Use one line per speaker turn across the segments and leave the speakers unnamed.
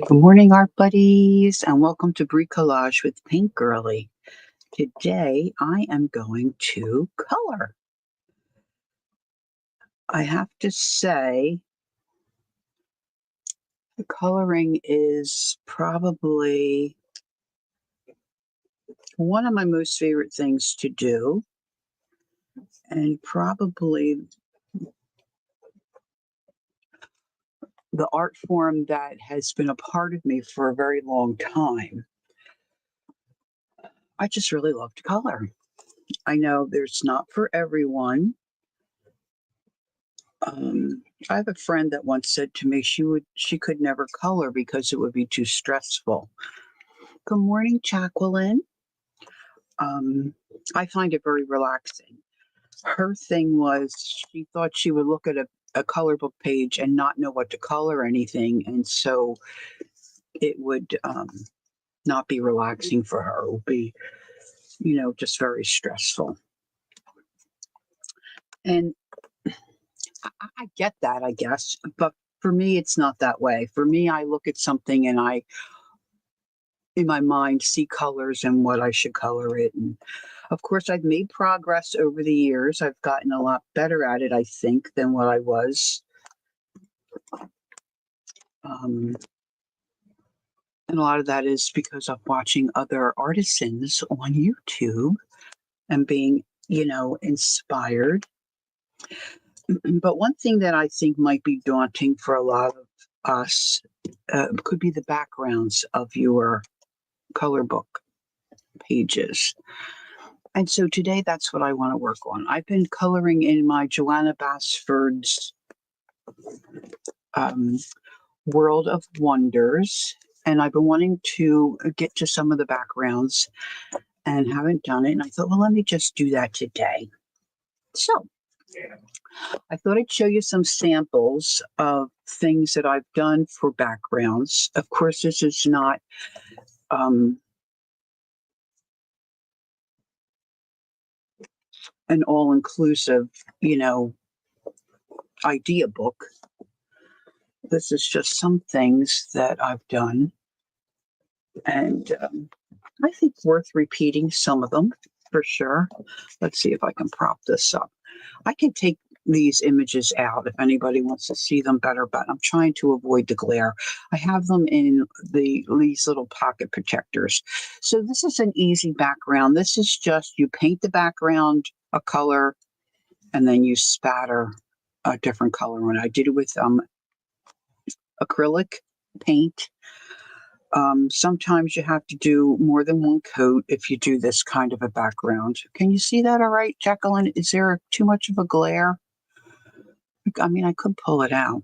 Good morning, art buddies, and welcome to Bricolage with Paint Girly. Today, I am going to color. I have to say, the coloring is probably one of my most favorite things to do, and probably the art form that has been a part of me for a very long time. I just really love to color. I know there's not for everyone. I have a friend that once said to me she could never color because it would be too stressful. Good morning, Jacqueline. I find it very relaxing. Her thing was she thought she would look at a color book page and not know what to color or anything, and so it would not be relaxing for her. It would be, just very stressful. And I get that, I guess, but for me, it's not that way. For me, I look at something and I, in my mind, see colors and what I should color it. And of course, I've made progress over the years. I've gotten a lot better at it, I think, than what I was. And a lot of that is because of watching other artisans on YouTube and being, inspired. But one thing that I think might be daunting for a lot of us could be the backgrounds of your color book pages. And so today that's what I want to work on. I've been coloring in my Johanna Basford's World of Wonders, and I've been wanting to get to some of the backgrounds and haven't done it. And I thought, well, let me just do that today. So I thought I'd show you some samples of things that I've done for backgrounds. Of course, this is not an all-inclusive, idea book. This is just some things that I've done, and I think worth repeating some of them for sure. Let's see if I can prop this up. I can take these images out if anybody wants to see them better, but I'm trying to avoid the glare. I have them in these little pocket protectors. So this is an easy background. This is just you paint the background a color and then you spatter a different color on it. I did it with acrylic paint. Sometimes you have to do more than one coat if you do this kind of a background. Can you see that all right, Jacqueline? Is there too much of a glare? I mean, I could pull it out.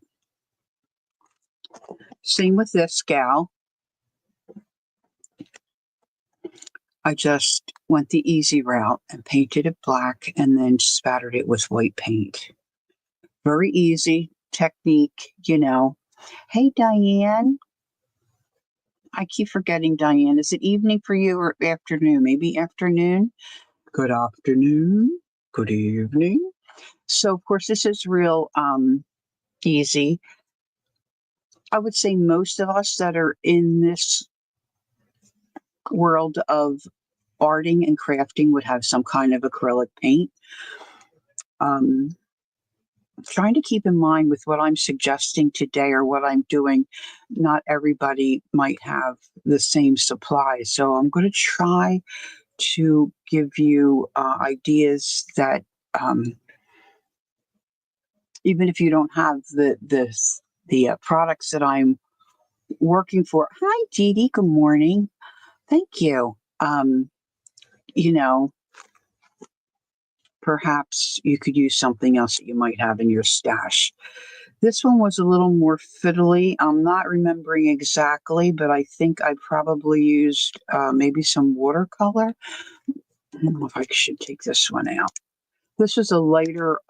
Same with this gal. I just went the easy route and painted it black and then spattered it with white paint. Very easy technique, Hey, Diane. I keep forgetting, Diane. Is it evening for you or afternoon? Maybe afternoon? Good afternoon. Good evening. So, of course, this is real easy. I would say most of us that are in this world of arting and crafting would have some kind of acrylic paint. Trying to keep in mind with what I'm suggesting today or what I'm doing, not everybody might have the same supply. So I'm going to try to give you ideas that even if you don't have the products that I'm working for. Hi, Dee Dee. Good morning. Thank you. Perhaps you could use something else that you might have in your stash. This one was a little more fiddly. I'm not remembering exactly, but I think I probably used maybe some watercolor. I don't know if I should take this one out. This is a lighter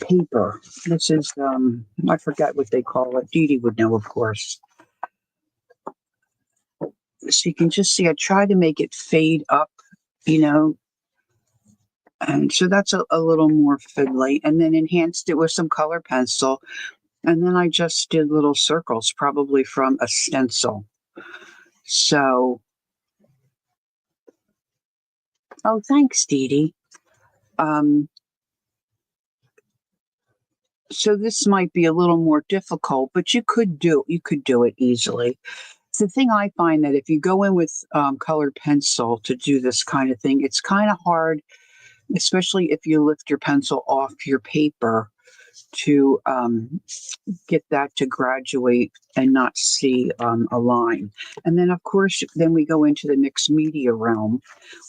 paper. This is, I forget what they call it. Dee Dee would know, of course. So you can just see I try to make it fade up, you know, and so that's a little more fiddly. And then enhanced it with some color pencil. And then I just did little circles, probably from a stencil. So, oh, thanks, Dee Dee. So this might be a little more difficult, but you could do it easily. The thing I find that if you go in with colored pencil to do this kind of thing, it's kind of hard, especially if you lift your pencil off your paper to get that to graduate and not see a line. And then, of course, then we go into the mixed media realm,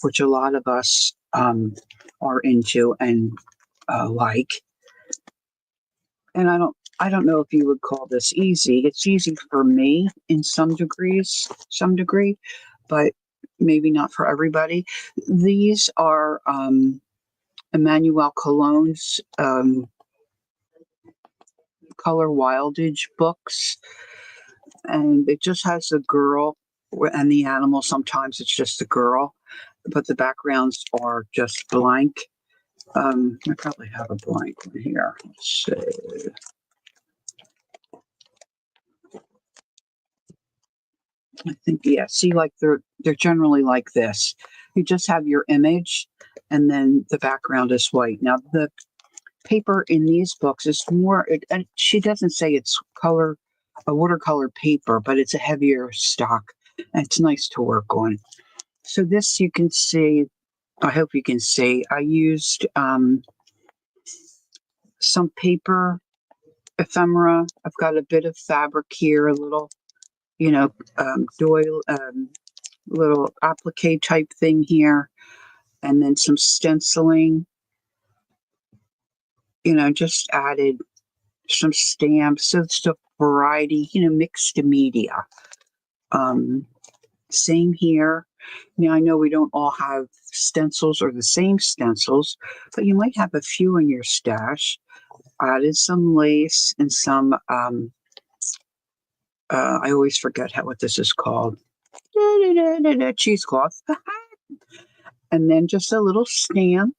which a lot of us are into and like. And I don't know if you would call this easy. It's easy for me in some degree, but maybe not for everybody. These are Emmanuel Cologne's color wildage books, and it just has a girl and the animal. Sometimes it's just a girl, but the backgrounds are just blank. I probably have a blank one here. Let's see. I think, yeah, see, like they're generally like this. You just have your image and then the background is white. Now the paper in these books is more and she doesn't say it's a watercolor paper, but it's a heavier stock and it's nice to work on. So this you can see, I hope you can see, I used some paper ephemera. I've got a bit of fabric here, a little, you know, doily, little applique type thing here, and then some stenciling, you know, just added some stamps. So it's a variety, you know, mixed media. Um, Same here. Now, I know we don't all have stencils or the same stencils, but you might have a few in your stash. Added some lace and some, I always forget what this is called. Cheesecloth. And then just a little stamp,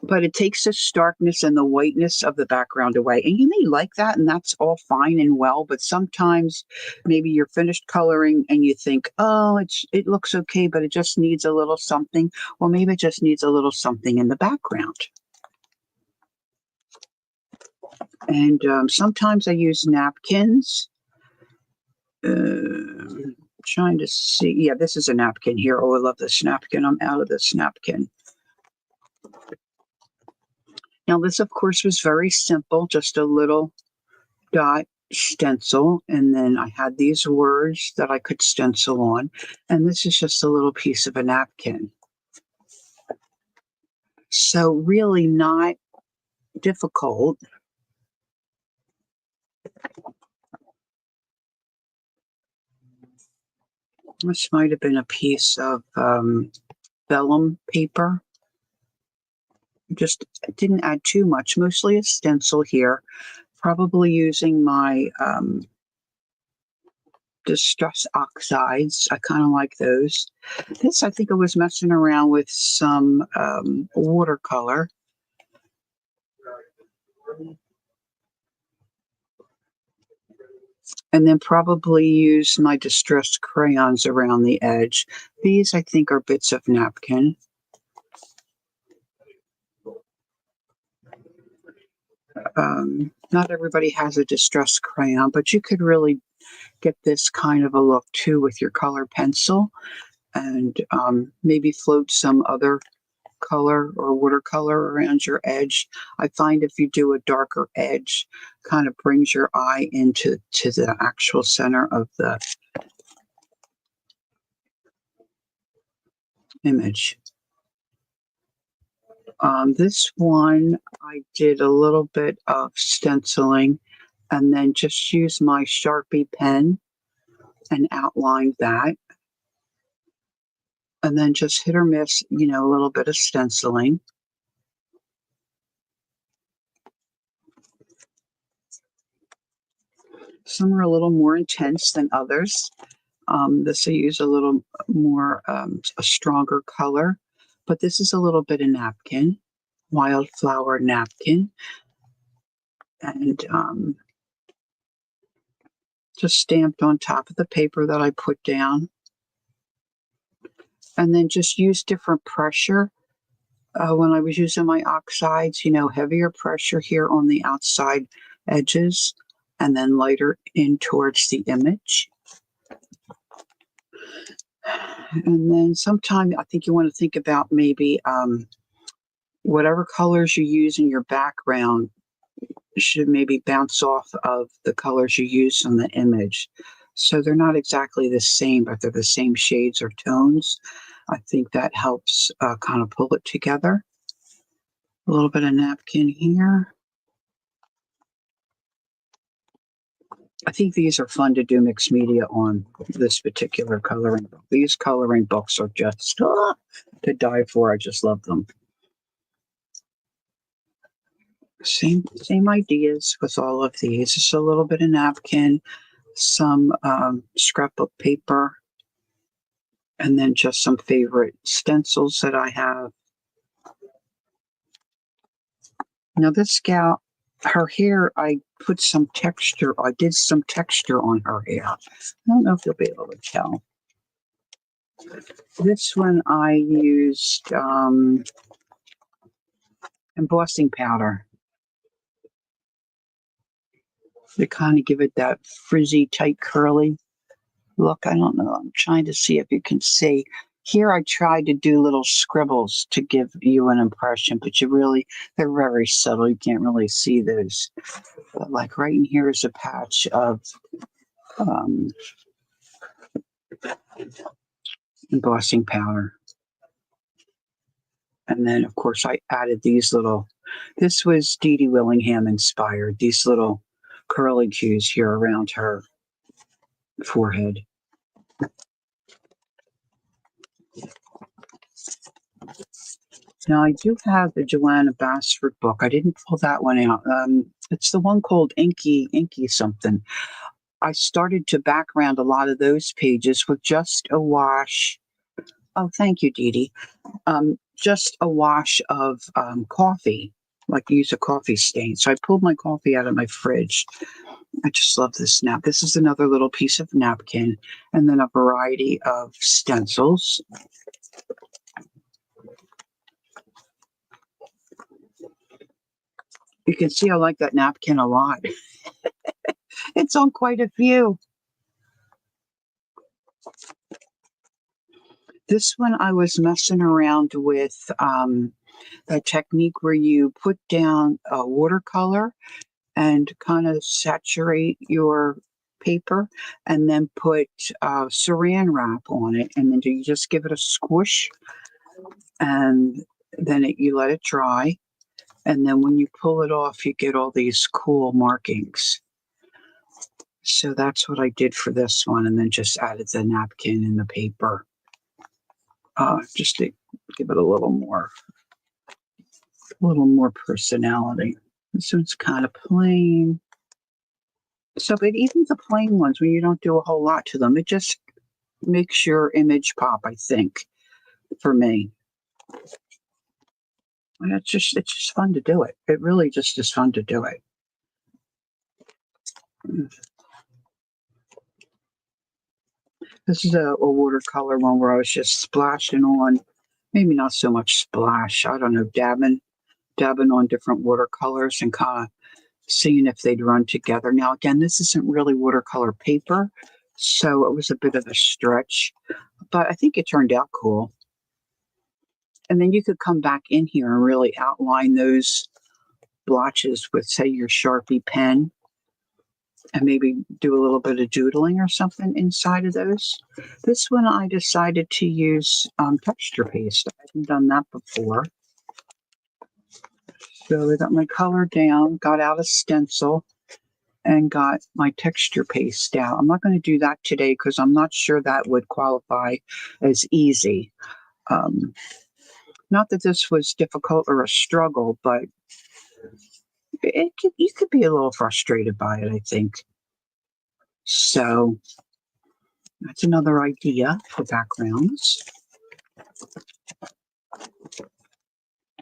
but it takes the starkness and the whiteness of the background away. And you may like that, and that's all fine and well, but sometimes maybe you're finished coloring and you think, oh, it looks okay, but it just needs a little something. Well, maybe it just needs a little something in the background. And sometimes I use napkins. Trying to see. Yeah, this is a napkin here. Oh, I love this napkin. I'm out of this napkin. Now, this, of course, was very simple, just a little dot stencil. And then I had these words that I could stencil on. And this is just a little piece of a napkin. So, really not difficult. This might have been a piece of vellum paper. Just didn't add too much, mostly a stencil here. Probably using my distress oxides. I kind of like those. This, I think I was messing around with some watercolor. And then probably use my distressed crayons around the edge. These, I think, are bits of napkin. Not everybody has a distressed crayon, but you could really get this kind of a look too with your color pencil, and maybe float some other color or watercolor around your edge. I find if you do a darker edge, kind of brings your eye into the actual center of the image. This one, I did a little bit of stenciling and then just used my Sharpie pen and outlined that. And then just hit or miss, you know, a little bit of stenciling. Some are a little more intense than others. This I use a little more, a stronger color, but this is a little bit of napkin, wildflower napkin, and just stamped on top of the paper that I put down. And then just use different pressure. When I was using my oxides, heavier pressure here on the outside edges, and then lighter in towards the image. And then sometime I think you want to think about maybe whatever colors you use in your background should maybe bounce off of the colors you use on the image. So they're not exactly the same, but they're the same shades or tones. I think that helps kind of pull it together. A little bit of napkin here. I think these are fun to do mixed media on, this particular coloring book. These coloring books are just to die for. I just love them. Same ideas with all of these. Just a little bit of napkin, some scrapbook paper, and then just some favorite stencils that I have. Now this gal, her hair, I put some texture, I did some texture on her hair. I don't know if you'll be able to tell. This one I used embossing powder to kind of give it that frizzy, tight, curly look. I don't know. I'm trying to see if you can see. Here I tried to do little scribbles to give you an impression, but they're very subtle. You can't really see those. But like right in here is a patch of embossing powder. And then, of course, I added this was Dee Dee Willingham inspired, these little curly cues here around her forehead. Now, I do have the Johanna Basford book. I didn't pull that one out. It's the one called Inky something. I started to background a lot of those pages with just a wash. Oh, thank you, Dee Dee. Just a wash of coffee, like use a coffee stain. So I pulled my coffee out of my fridge. I just love this nap. This is another little piece of napkin, and then a variety of stencils. You can see I like that napkin a lot. It's on quite a few. This one I was messing around with that technique where you put down a watercolor and kind of saturate your paper and then put saran wrap on it, and then you just give it a squish, and then you let it dry, and then when you pull it off you get all these cool markings. So that's what I did for this one, and then just added the napkin and the paper just to give it a little more personality. This one's kind of plain. So, but even the plain ones, when you don't do a whole lot to them, it just makes your image pop, I think, for me. And it's just fun to do it. It really just is fun to do it. This is a watercolor one where I was just splashing on, maybe not so much splash, I don't know, dabbing on different watercolors and kind of seeing if they'd run together. Now, again, this isn't really watercolor paper, so it was a bit of a stretch, but I think it turned out cool. And then you could come back in here and really outline those blotches with, say, your Sharpie pen, and maybe do a little bit of doodling or something inside of those. This one I decided to use texture paste. I hadn't done that before. So I got my color down, got out a stencil, and got my texture paste out. I'm not going to do that today because I'm not sure that would qualify as easy. Not that this was difficult or a struggle, but you could be a little frustrated by it, I think. So That's another idea for backgrounds.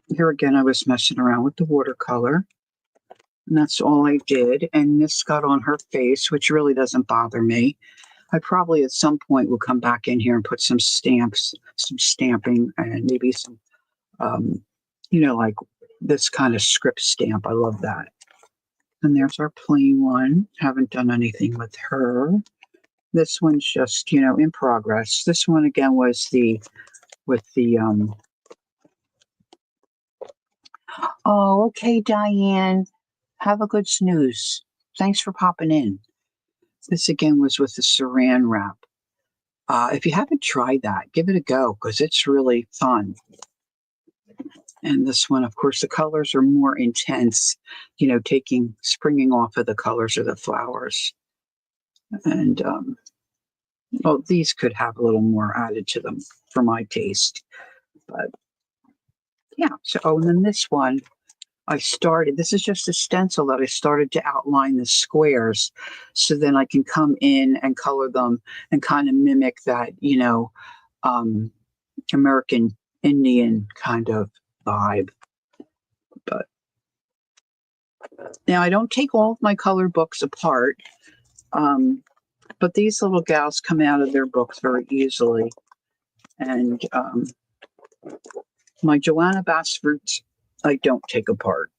Here again, I was messing around with the watercolor. And that's all I did. And this got on her face, which really doesn't bother me. I probably at some point will come back in here and put some stamps, some stamping, and maybe some, like this kind of script stamp. I love that. And there's our plain one. Haven't done anything with her. This one's just, in progress. This one again was with the, oh, okay, Diane. Have a good snooze. Thanks for popping in. This again was with the saran wrap. If you haven't tried that, give it a go because it's really fun. And this one, of course, the colors are more intense, springing off of the colors of the flowers. And, these could have a little more added to them for my taste. But, yeah. So, and then this one, this is just a stencil that I started to outline the squares so then I can come in and color them and kind of mimic that, American Indian kind of vibe. But now I don't take all of my colored books apart, but these little gals come out of their books very easily. And my Johanna Basfords, I don't take apart.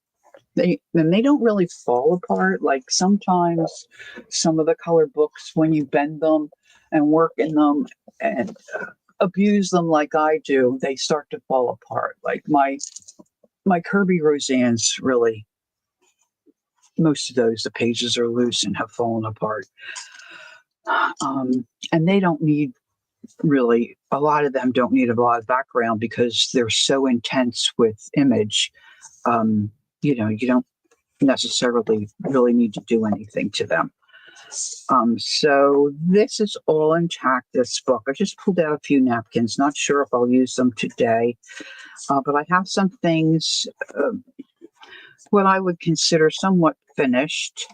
They don't really fall apart. Like sometimes some of the colored books, when you bend them and work in them and abuse them like I do, they start to fall apart. Like my Kirby Roseanne's really, most of those, the pages are loose and have fallen apart. And they don't need really, a lot of them don't need a lot of background because they're so intense with image. You don't necessarily really need to do anything to them. So this is all intact, this book. I just pulled out a few napkins. Not sure if I'll use them today, but I have some things, what I would consider somewhat finished,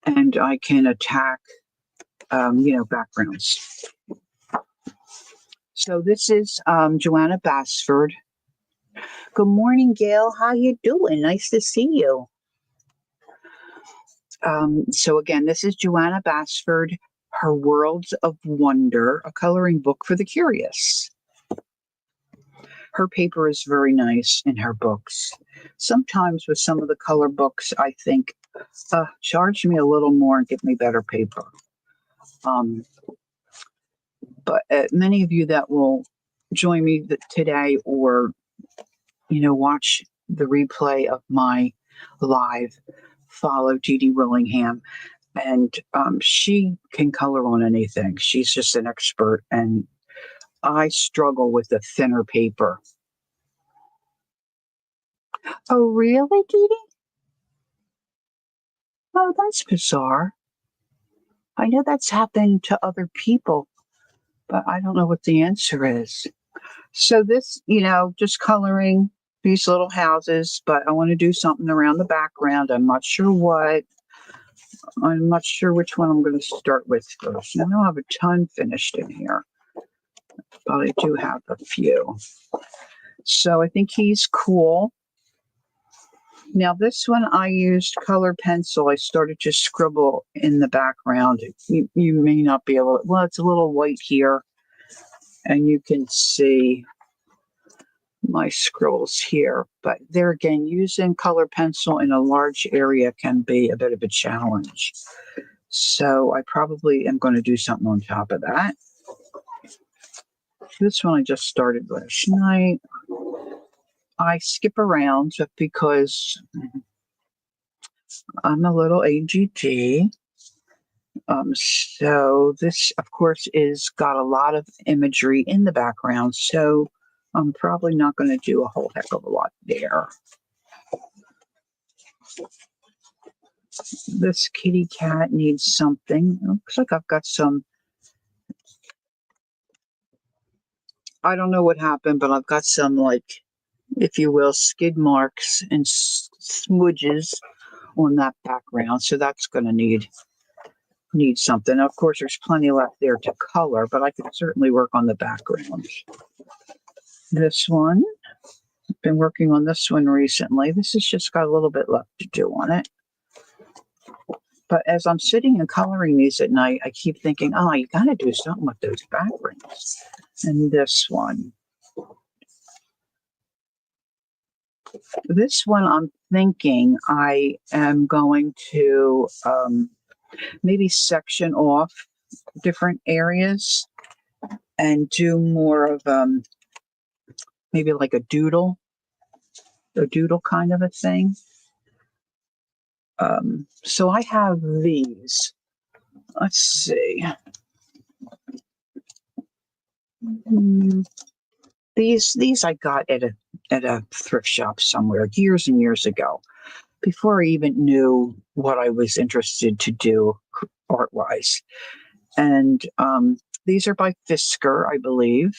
and I can attack, backgrounds. So this is Johanna Basford. Good morning, Gail. How you doing? Nice to see you. So again, this is Johanna Basford, Her Worlds of Wonder, a coloring book for the curious. Her paper is very nice in her books. Sometimes with some of the color books, I think, charge me a little more and give me better paper. But many of you that will join me today or, watch the replay of my live, follow Dee Dee Willingham. And she can color on anything. She's just an expert. And I struggle with the thinner paper. Oh, really, Dee Dee? Oh, that's bizarre. I know that's happened to other people, but I don't know what the answer is. So this, just coloring these little houses, but I want to do something around the background. I'm not sure what. I'm not sure which one I'm going to start with first. I don't have a ton finished in here, but I do have a few. So I think he's cool. Now this one I used color pencil. I started to scribble in the background. You may not be able to, well, it's a little white here. And you can see my scribbles here. But there again, using color pencil in a large area can be a bit of a challenge. So I probably am going to do something on top of that. This one I just started last night. I skip around just because I'm a little ADD. So this, of course, is got a lot of imagery in the background. So I'm probably not going to do a whole heck of a lot there. This kitty cat needs something. Looks like I've got some, I don't know what happened, but I've got some, like, if you will, skid marks and smudges on that background. So that's going to need need something. Of course, there's plenty left there to color, but I could certainly work on the background. This one, I've been working on this one recently. This has just got a little bit left to do on it. But as I'm sitting and coloring these at night, I keep thinking, oh, you got to do something with those backgrounds. And this one. This one, I'm thinking I am going to maybe section off different areas and do more of maybe like a doodle kind of a thing. So I have these. Let's see. These I got at a thrift shop somewhere years and years ago, before I even knew what I was interested to do art-wise. And these are by Fisker, I believe.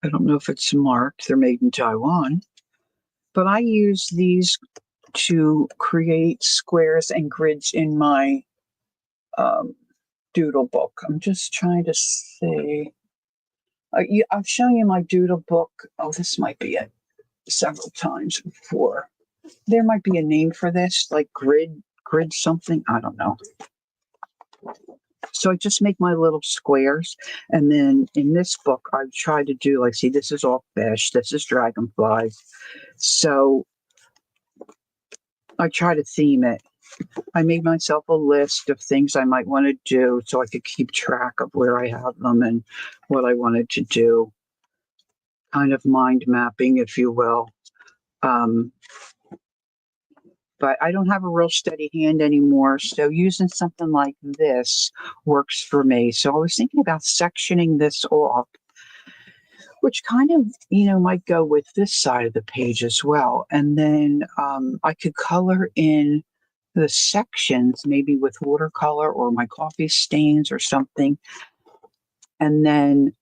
I don't know if it's marked. They're made in Taiwan. But I use these to create squares and grids in my doodle book. I'm just trying to see. I've shown you my doodle book. Oh, this might be it several times before. There might be a name for this, like grid something. I don't know. So I just make my little squares. And then in this book, I've tried to do, like, see, this is all fish. This is dragonflies. So I try to theme it. I made myself a list of things I might want to do so I could keep track of where I have them and what I wanted to do. Kind of mind mapping, if you will. But I don't have a real steady hand anymore, so using something like this works for me. So I was thinking about sectioning this off, which kind of, might go with this side of the page as well. And then I could color in the sections, maybe with watercolor or my coffee stains or something. And then,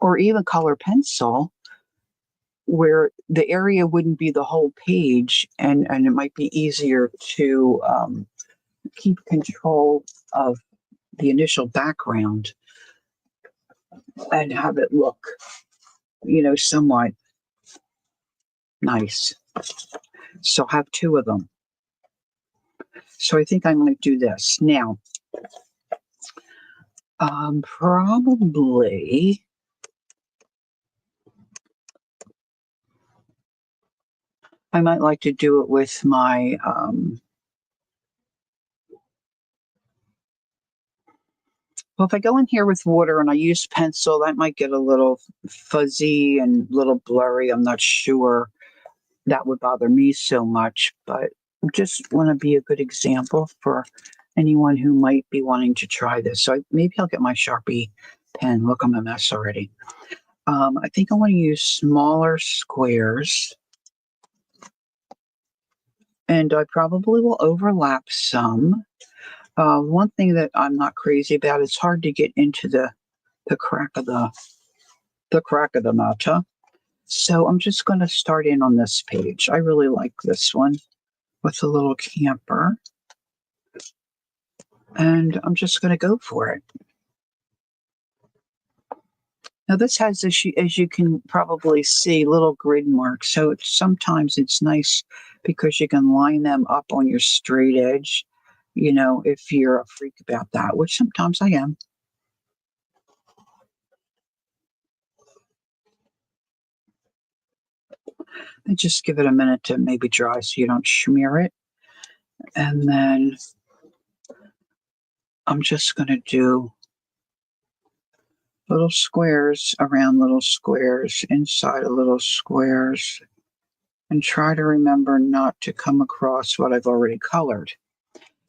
or even color pencil, where the area wouldn't be the whole page, and it might be easier to keep control of the initial background and have it look, somewhat nice. So I have two of them. So I think I might do this. Now, probably I might like to do it with my well, if I go in here with water and I use pencil, that might get a little fuzzy and a little blurry. I'm not sure that would bother me so much, but I just want to be a good example for anyone who might be wanting to try this. So maybe I'll get my Sharpie pen. Look, I'm a mess already. I think I want to use smaller squares. And I probably will overlap some. One thing that I'm not crazy about, it's hard to get into the crack of the mata. So I'm just going to start in on this page. I really like this one with the little camper. And I'm just going to go for it. Now this has, as you can probably see, little grid marks. So sometimes it's nice because you can line them up on your straight edge, if you're a freak about that, which sometimes I am. And just give it a minute to maybe dry so you don't smear it. And then I'm just going to do little squares around little squares inside of little squares, and try to remember not to come across what I've already colored.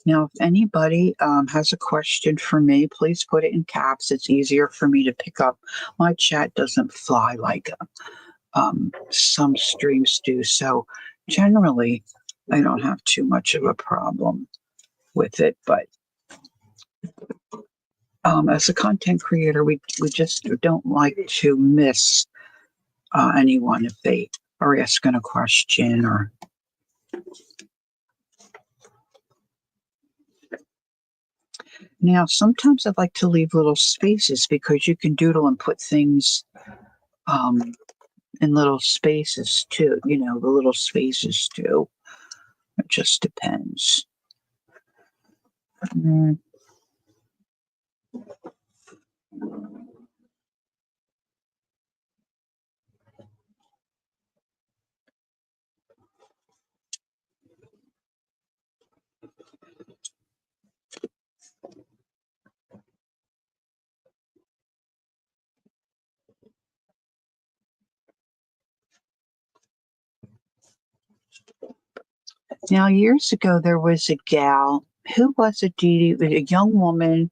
Now, if anybody has a question for me, please put it in caps. It's easier for me to pick up. My chat doesn't fly like some streams do. So generally, I don't have too much of a problem with it. But as a content creator, we just don't like to miss anyone if they are asking a question or. Now, sometimes I like to leave little spaces because you can doodle and put things um, in little spaces too, the little spaces too. It just depends. Mm. Now, years ago, there was a gal. Who was it, Dee Dee? A young woman.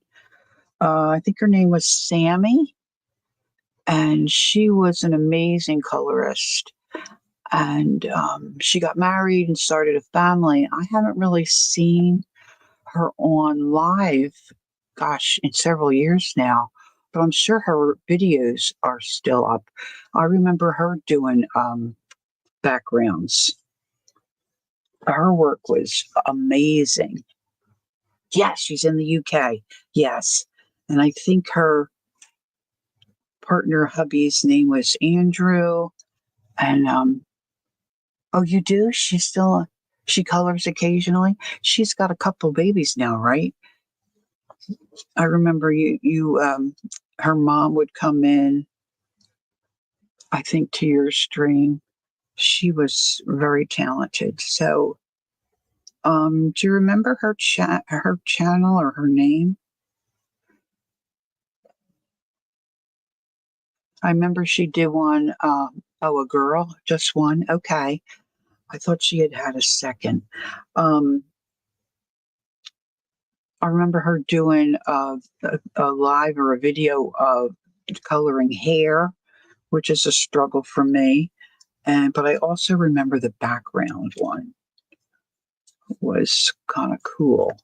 I think her name was Sammy, and she was an amazing colorist. And she got married and started a family. I haven't really seen her on live, gosh, in several years now, but I'm sure her videos are still up. I remember her doing backgrounds. Her work was amazing. Yes, she's in the UK. Yes. And I think her partner hubby's name was Andrew. And oh, you do? She colors occasionally. She's got a couple babies now, right? I remember you her mom would come in, I think, to your stream. She was very talented. So, do you remember her channel or her name? I remember she did one. Oh, a girl, just one. Okay, I thought she had a second. Um, I remember her doing a live or a video of coloring hair, which is a struggle for me. And but I also remember the background one was kind of cool.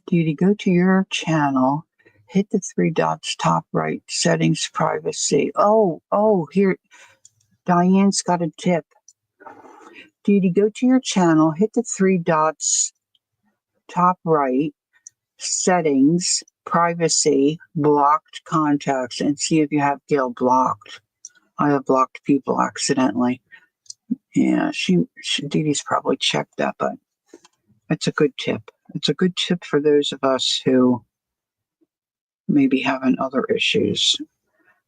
You go to your channel, hit the three dots top right, settings, privacy. Oh, here, Diane's got a tip. Dee go to your channel, hit the three dots top right, settings, privacy, blocked contacts, and see if you have Gail blocked. I have blocked people accidentally. Yeah, Dee Dee's probably checked that, but it's a good tip. It's a good tip for those of us who may be having other issues.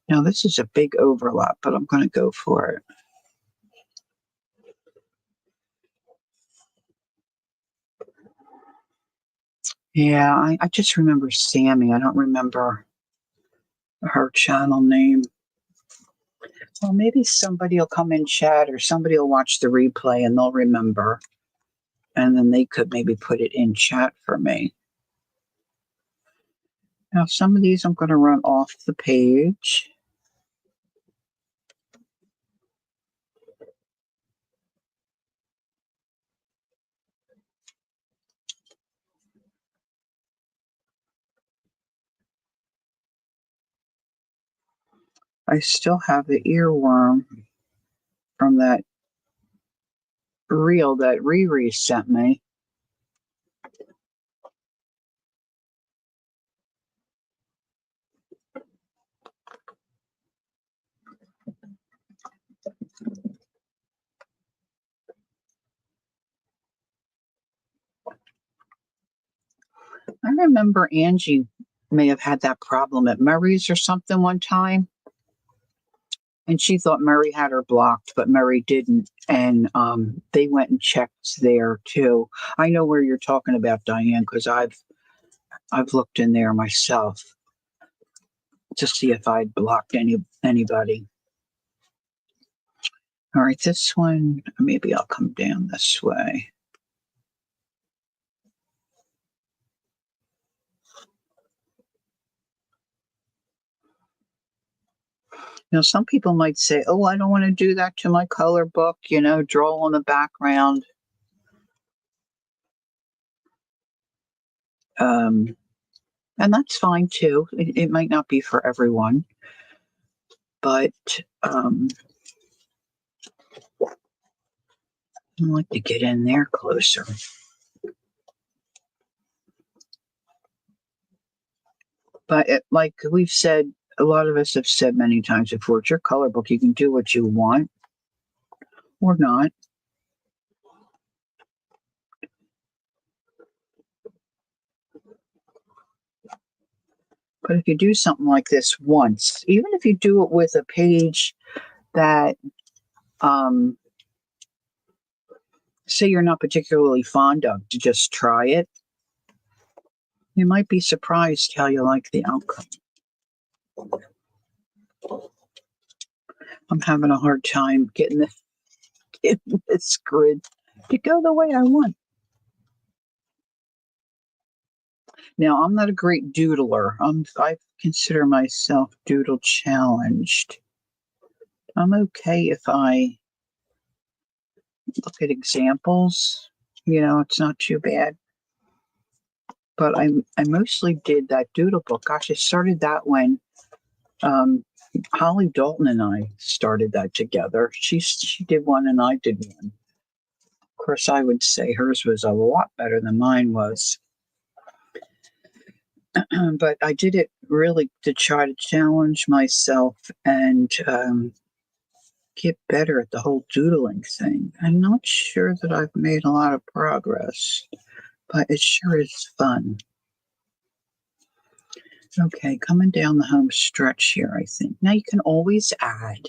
Now, this is a big overlap, but I'm going to go for it. Yeah, I just remember Sammy. I don't remember her channel name. Well, maybe somebody will come in chat or somebody will watch the replay and they'll remember. And then they could maybe put it in chat for me. Now, some of these I'm going to run off the page. I still have the earworm from that reel that Riri sent me. I remember Angie may have had that problem at Murray's or something one time. And she thought Murray had her blocked, but Murray didn't. And they went and checked there too. I know where you're talking about, Diane, because I've looked in there myself to see if I'd blocked anybody. All right, this one, maybe I'll come down this way. Some people might say, oh, I don't want to do that to my color book, draw on the background. And that's fine too. It might not be for everyone, but like to get in there closer. But like we've said, a lot of us have said many times before, it's your color book. You can do what you want or not. But if you do something like this once, even if you do it with a page that, say you're not particularly fond of, to just try it, you might be surprised how you like the outcome. I'm having a hard time getting this grid to go the way I want. Now, I'm not a great doodler. I consider myself doodle challenged. I'm okay if I look at examples. It's not too bad. But I mostly did that doodle book. Gosh, I started that when Holly Dalton and I started that together. She did one and I did one. Of course, I would say hers was a lot better than mine was. But I did it really to try to challenge myself and get better at the whole doodling thing. I'm not sure that I've made a lot of progress, but it sure is fun. Okay, coming down the home stretch here, I think. Now you can always add.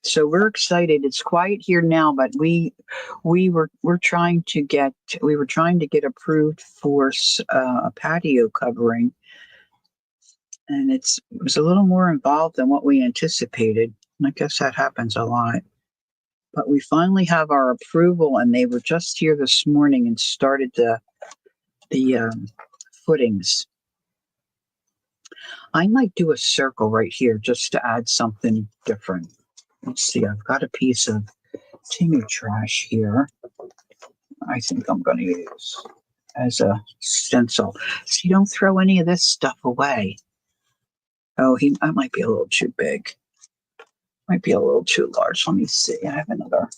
So we're excited. It's quiet here now, but we're trying to get approved for a patio covering, and it was a little more involved than what we anticipated. I guess that happens a lot. But we finally have our approval, and they were just here this morning and started the footings. I might do a circle right here just to add something different. Let's see, I've got a piece of Timmy trash here. I think I'm going to use as a stencil. See, don't throw any of this stuff away. Oh, that might be a little too big. Might be a little too large. Let me see. I have another.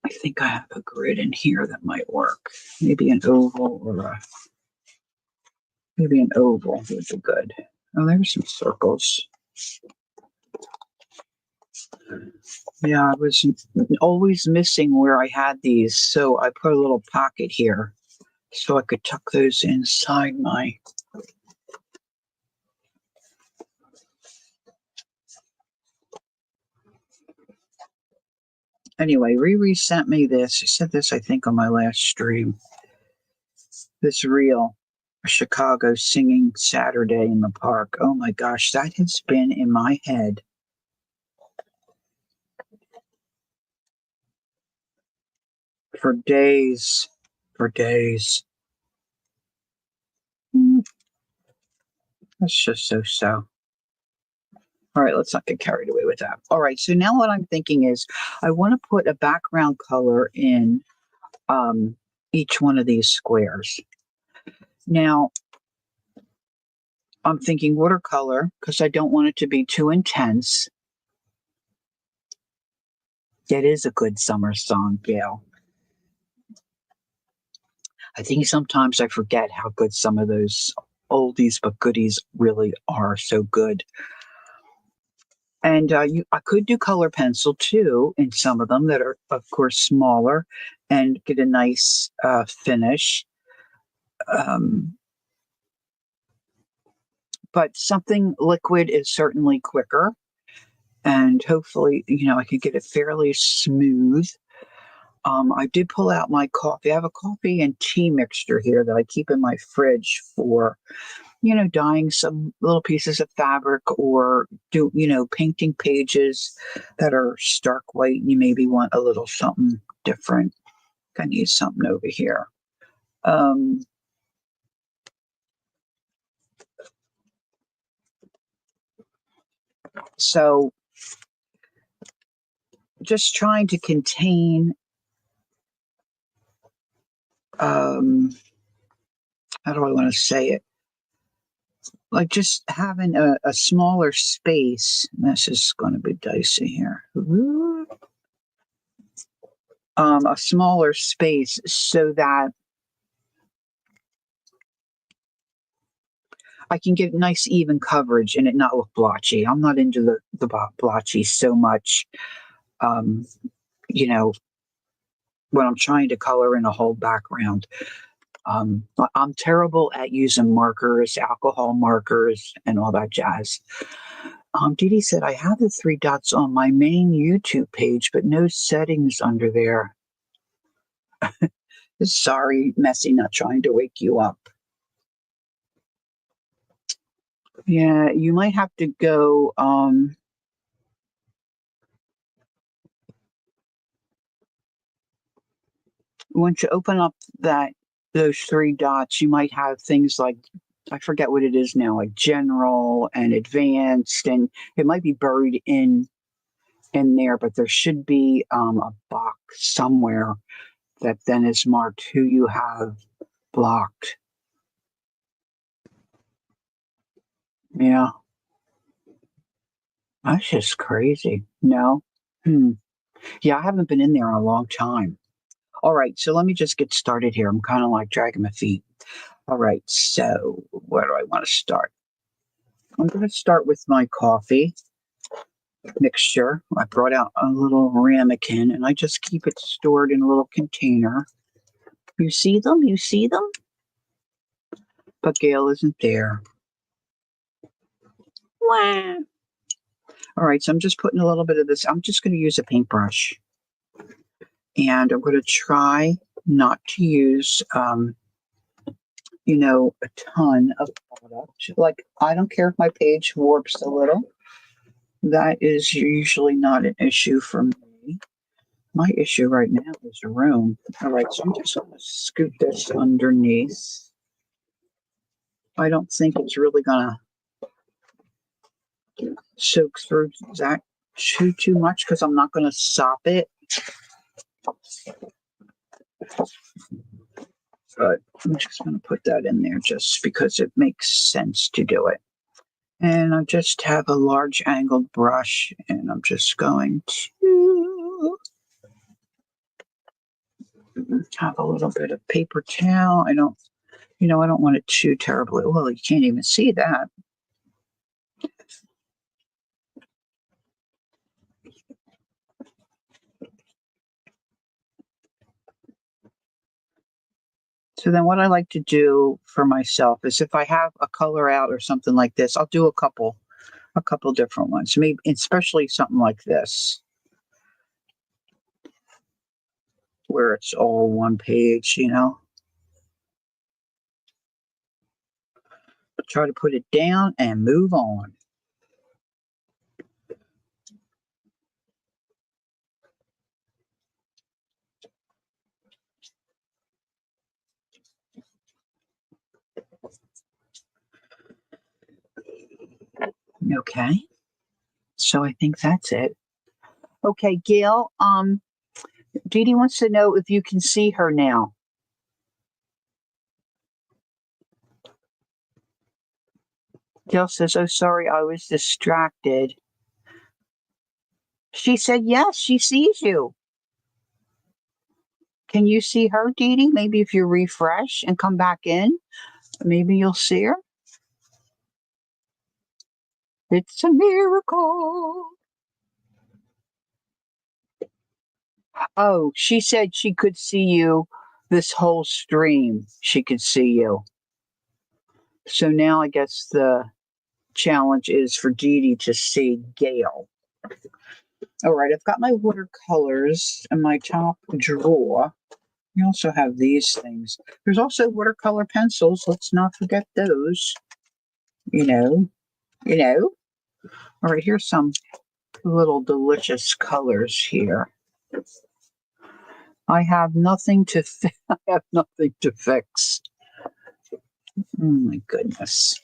I think I have a grid in here that might work. Maybe an oval maybe an oval would be good. Oh, there's some circles. Yeah, I was always missing where I had these, so I put a little pocket here so I could tuck those inside my. Anyway, Riri sent me this. She said this, I think, on my last stream. This reel, Chicago singing Saturday in the park. Oh my gosh, that has been in my head for days. For days. That's just so. All right, let's not get carried away with that. All right, so now what I'm thinking is I want to put a background color in each one of these squares. Now, I'm thinking watercolor because I don't want it to be too intense. It is a good summer song, Gail. I think sometimes I forget how good some of those oldies but goodies really are. So good. And I could do color pencil too in some of them that are, of course, smaller and get a nice finish. But something liquid is certainly quicker. And hopefully, I can get it fairly smooth. I did pull out my coffee. I have a coffee and tea mixture here that I keep in my fridge for dyeing some little pieces of fabric or painting pages that are stark white and you maybe want a little something different. I need something over here. So just trying to contain how do I want to say it? Like just having a smaller space. This is going to be dicey here. A smaller space so that I can get nice even coverage and it not look blotchy. I'm not into the blotchy so much. Um, you know, when I'm trying to color in a whole background. I'm terrible at using markers, alcohol markers, and all that jazz. Dee Dee said, I have the three dots on my main YouTube page, but no settings under there. Sorry, Messy, not trying to wake you up. Yeah, you might have to go. Once you open up those three dots, you might have things like, I forget what it is now, like general and advanced, and it might be buried in there, but there should be a box somewhere that then is marked who you have blocked. Yeah, that's just crazy. No? Yeah, I haven't been in there in a long time. All right, so let me just get started here. I'm kind of like dragging my feet. All right, so where do I want to start? I'm going to start with my coffee mixture. I brought out a little ramekin and I just keep it stored in a little container. You see them? You see them? But Gail isn't there. Wah. All right, so I'm just putting a little bit of this. I'm just going to use a paintbrush. And I'm going to try not to use, a ton of product. Like, I don't care if my page warps a little. That is usually not an issue for me. My issue right now is room. All right, so I'm just going to scoop this underneath. I don't think it's really going to soak through that too much because I'm not going to sop it. But I'm just going to put that in there just because it makes sense to do it. And I just have a large angled brush and I'm just going to have a little bit of paper towel. I don't want it too terribly. Well, you can't even see that. So then what I like to do for myself is if I have a color out or something like this, I'll do a couple different ones. Maybe especially something like this, where it's all one page, Try to put it down and move on. Okay. So I think that's it. Okay, Gail, Dee Dee wants to know if you can see her now. Gail says, oh, sorry, I was distracted. She said, yes, she sees you. Can you see her, Dee Dee? Maybe if you refresh and come back in, maybe you'll see her. It's a miracle. Oh, she said she could see you this whole stream. She could see you. So now I guess the challenge is for Dee Dee to see Gail. All right, I've got my watercolors in my top drawer. We also have these things. There's also watercolor pencils. Let's not forget those. You know. All right, here's some little delicious colors here. I have nothing to I have nothing to fix. Oh my goodness.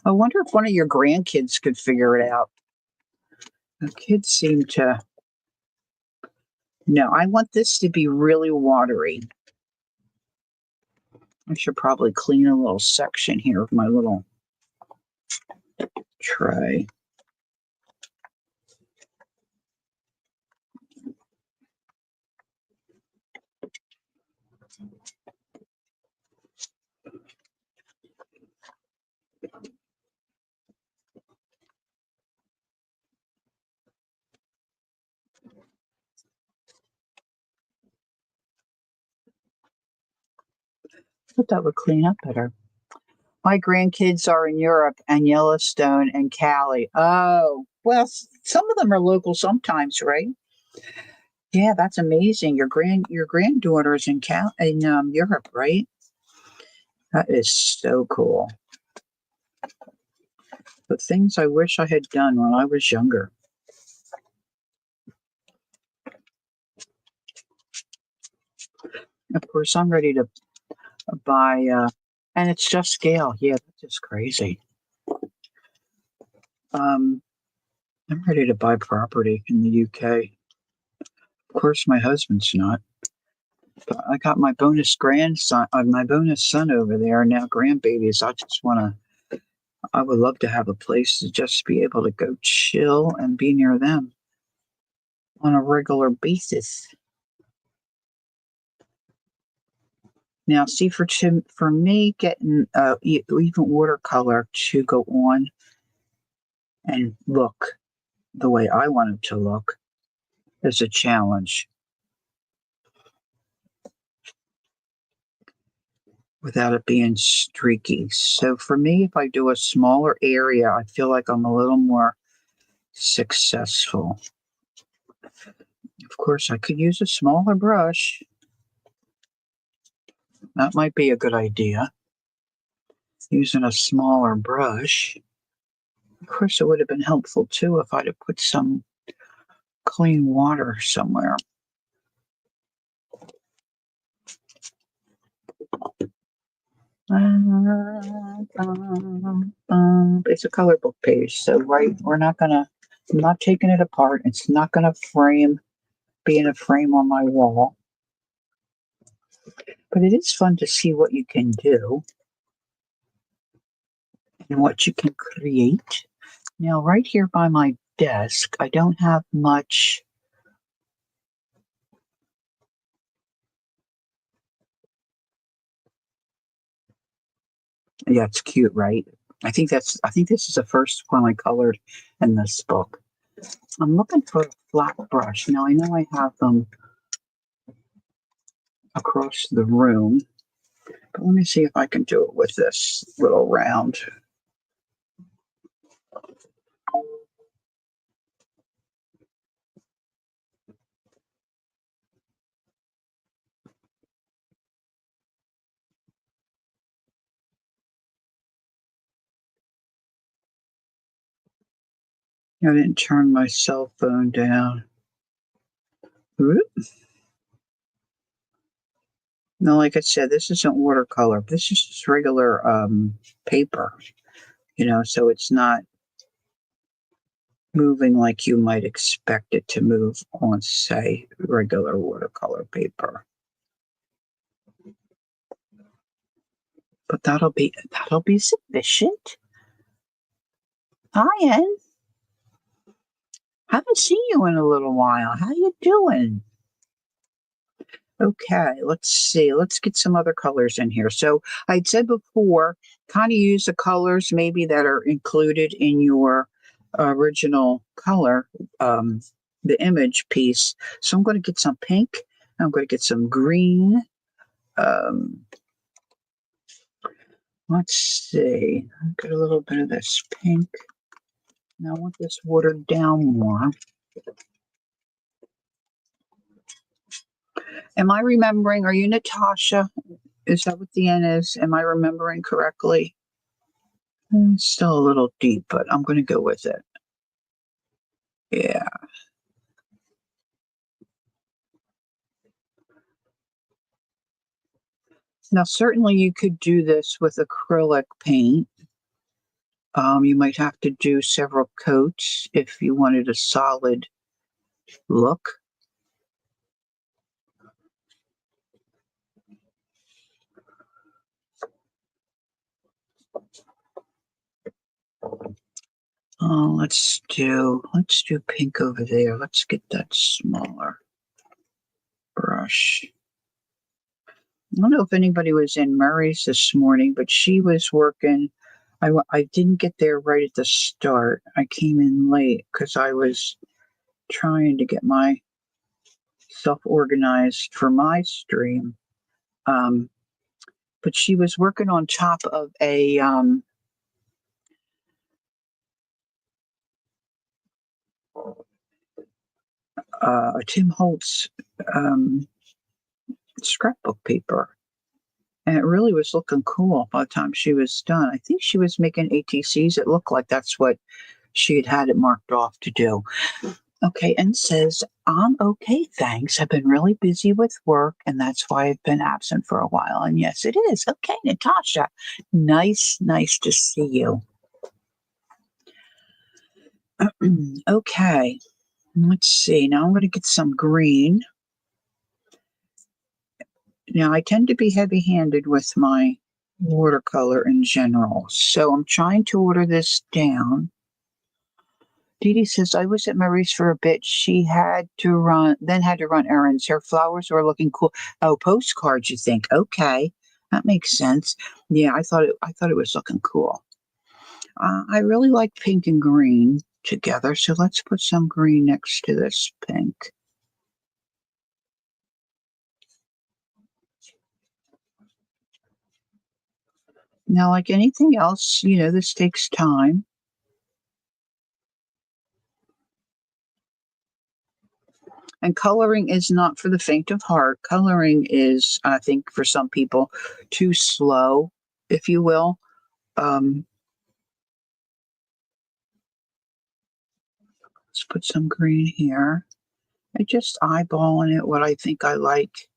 I wonder if one of your grandkids could figure it out. The kids seem to No, I want this to be really watery. I should probably clean a little section here of my little tray. Thought that would clean up better. My grandkids are in Europe and Yellowstone and Cali. Oh, well, some of them are local sometimes, right? Yeah, that's amazing. Your granddaughter's in Europe, right? That is so cool. The things I wish I had done when I was younger. Of course, I'm ready to buy, and it's just scale. Yeah, that's just crazy. Um, I'm ready to buy property in the UK. Of course, my husband's not. But I got my bonus grandson, my bonus son over there, and now grandbabies. I would love to have a place to just be able to go chill and be near them on a regular basis. Now, see, for me, getting even watercolor to go on and look the way I want it to look is a challenge without it being streaky. So for me, if I do a smaller area, I feel like I'm a little more successful. Of course, I could use a smaller brush. That might be a good idea. Using a smaller brush. Of course, it would have been helpful too if I'd have put some clean water somewhere. It's a color book page, so I'm not taking it apart. It's not gonna be in a frame on my wall. But it is fun to see what you can do and what you can create. Now, right here by my desk, I don't have much. Yeah, it's cute, right? I think this is the first one I colored in this book. I'm looking for a flat brush. Now I know I have them across the room, but let me see if I can do it with this little round. I didn't turn my cell phone down. Oop. No, like I said, this isn't watercolor. This is just regular paper, so it's not moving like you might expect it to move on, say, regular watercolor paper. But that'll be sufficient. Hi, Ann. Haven't seen you in a little while. How you doing? Okay, let's see. Let's get some other colors in here. So I'd said before, kind of use the colors maybe that are included in your original color, the image piece. So I'm going to get some pink. I'm going to get some green. Um, let's see. Get a little bit of this pink. Now I want this watered down more. Am I remembering? Are you Natasha? Is that what the N is? Am I remembering correctly? It's still a little deep, but I'm going to go with it. Yeah. Now, certainly you could do this with acrylic paint. You might have to do several coats if you wanted a solid look. Oh, let's do pink over there. Let's get that smaller brush. I don't know if anybody was in Murray's this morning, but she was working. I didn't get there right at the start. I came in late because I was trying to get myself organized for my stream. But she was working on top of a Tim Holtz scrapbook paper. And it really was looking cool by the time she was done. I think she was making ATCs. It looked like that's what she had it marked off to do. Okay, and says, I'm okay, thanks. I've been really busy with work, and that's why I've been absent for a while. And yes, it is. Okay, Natasha, nice to see you. Okay, let's see. Now I'm going to get some green. Now, I tend to be heavy-handed with my watercolor in general, so I'm trying to order this down. Dee Dee says, I was at Marie's for a bit. She had to run errands. Her flowers were looking cool. Oh, postcards, you think? Okay, that makes sense. Yeah, I thought it was looking cool. I really like pink and green together, so let's put some green next to this pink. Now, like anything else, this takes time. And coloring is not for the faint of heart. Coloring is, I think, for some people, too slow, if you will. Let's put some green here. I just eyeballing it, what I think I like.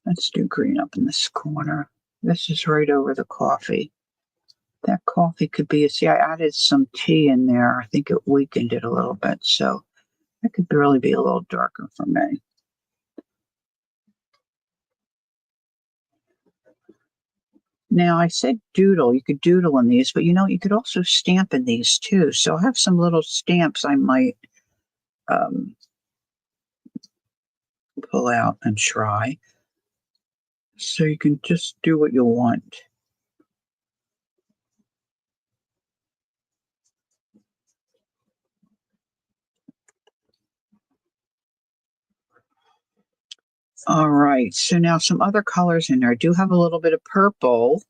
Let's do green up in this corner. This is right over the coffee. That coffee could be, see, I added some tea in there. I think it weakened it a little bit, so it could really be a little darker for me. Now, I said doodle. You could doodle in these, but you could also stamp in these too. So I have some little stamps I might pull out and try. So you can just do what you want. All right, so now some other colors in there. I do have a little bit of purple.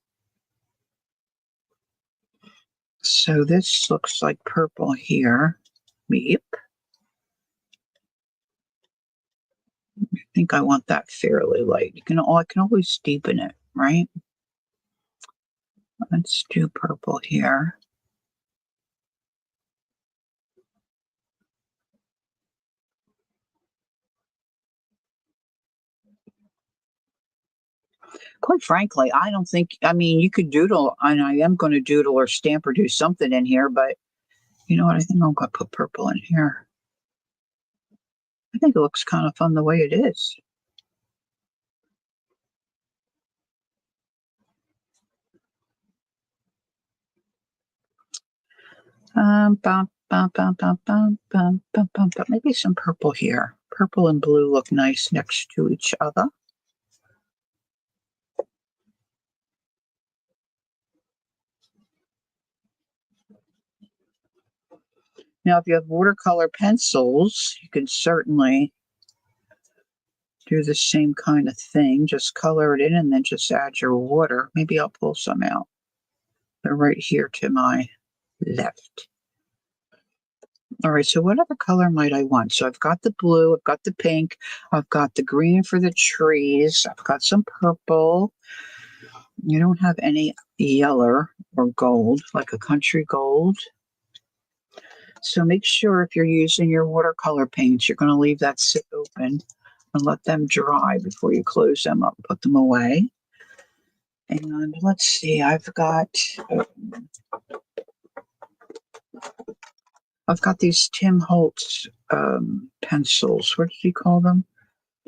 So this looks like purple here. Yep. I think I want that fairly light. I can always deepen it, right? Let's do purple here. Quite frankly, I don't think, you could doodle, and I am going to doodle or stamp or do something in here, but you know what? I think I'm going to put purple in here. I think it looks kind of fun the way it is. Maybe some purple here. Purple and blue look nice next to each other. Now, if you have watercolor pencils, you can certainly do the same kind of thing. Just color it in and then just add your water. Maybe I'll pull some out. They're right here to my left. All right, so what other color might I want? So I've got the blue, I've got the pink, I've got the green for the trees, I've got some purple. You don't have any yellow or gold, like a country gold. So make sure if you're using your watercolor paints, you're going to leave that sit open and let them dry before you close them up, put them away. And let's see, I've got these Tim Holtz pencils. What did he call them?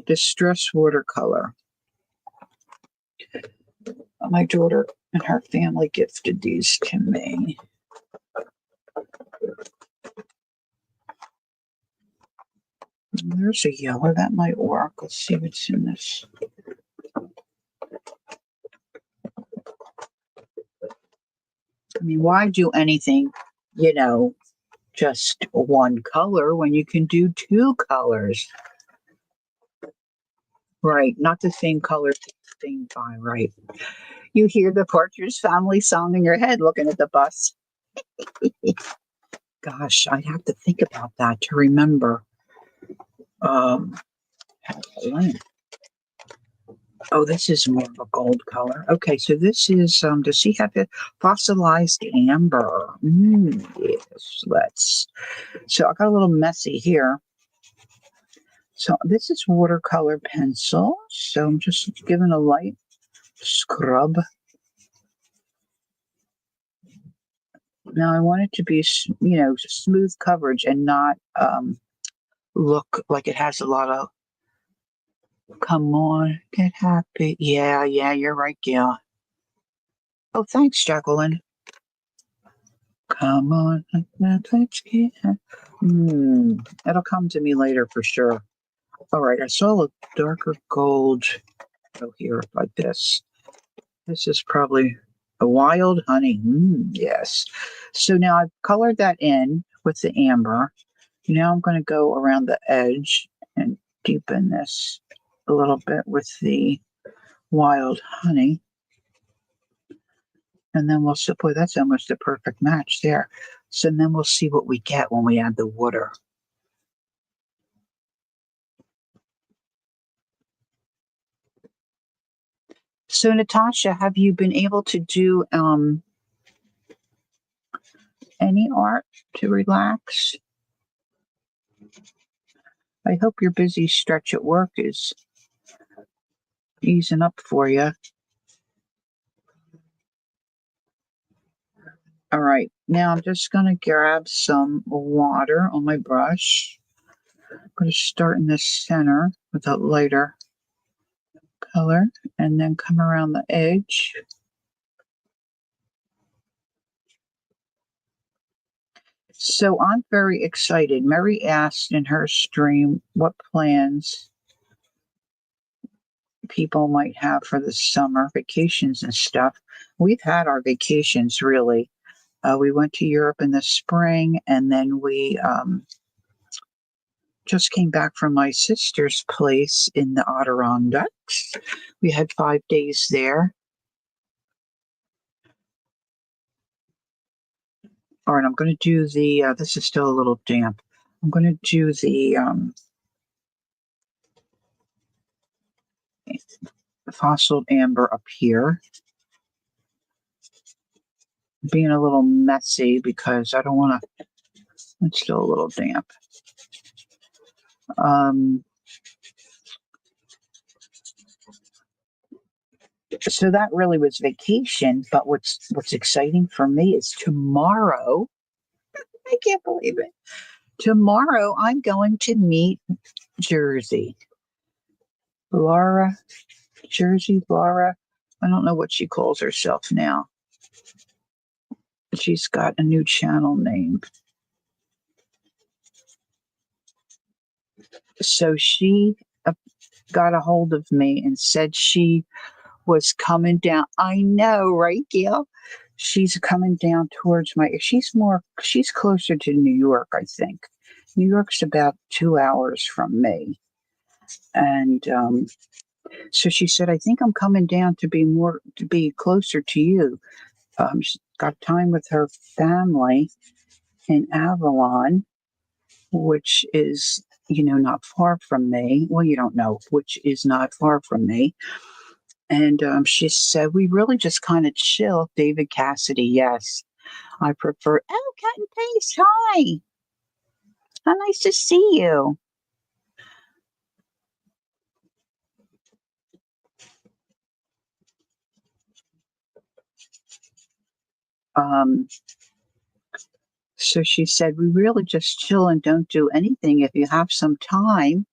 Distress watercolor. My daughter and her family gifted these to me. There's a yellow that might work. Let's see what's in this. I mean, why do anything, just one color when you can do two colors? Right, not the same color, same time, right? You hear the Partridge Family song in your head looking at the bus. Gosh, I'd have to think about that to remember. Oh, this is more of a gold color. Okay, so this is, does she have a fossilized amber? Yes, so I got a little messy here. So this is watercolor pencil. So I'm just giving a light scrub. Now I want it to be, smooth coverage and not look like it has a lot of, come on, get happy. Yeah, you're right, Gail. Oh, thanks, Jacqueline. Come on, let's get happy. It'll come to me later for sure. All right, I saw a darker gold here like this. This is probably a wild honey. Yes. So now I've colored that in with the amber. Now I'm going to go around the edge and deepen this a little bit with the wild honey. And then we'll see, boy, that's almost a perfect match there. So then we'll see what we get when we add the water. So Natasha, have you been able to do any art to relax? I hope your busy stretch at work is easing up for you. All right, now I'm just going to grab some water on my brush. I'm going to start in the center with a lighter color and then come around the edge. So I'm very excited. Mary asked in her stream what plans people might have for the summer vacations and stuff. We've had our vacations really. We went to Europe in the spring, and then we just came back from my sister's place in the Adirondacks. We had 5 days there. All right, I'm going to do the, this is still a little damp. I'm going to do the fossil amber up here. Being a little messy because I don't want to, it's still a little damp. So that really was vacation, but what's exciting for me is tomorrow. I can't believe it. Tomorrow I'm going to meet Jersey. Laura. I don't know what she calls herself now. She's got a new channel name. So she got a hold of me and said she was coming down. I know, right, Gail? She's coming down towards she's closer to New York, I think. New York's about 2 hours from me. And so she said, I think I'm coming down to be closer to you. She's got time with her family in Avalon, which is, not far from me. Well, you don't know, which is not far from me. And she said, we really just kind of chill. David Cassidy, yes. I prefer, oh, cut and paste, hi. How nice to see you. So she said, we really just chill and don't do anything if you have some time.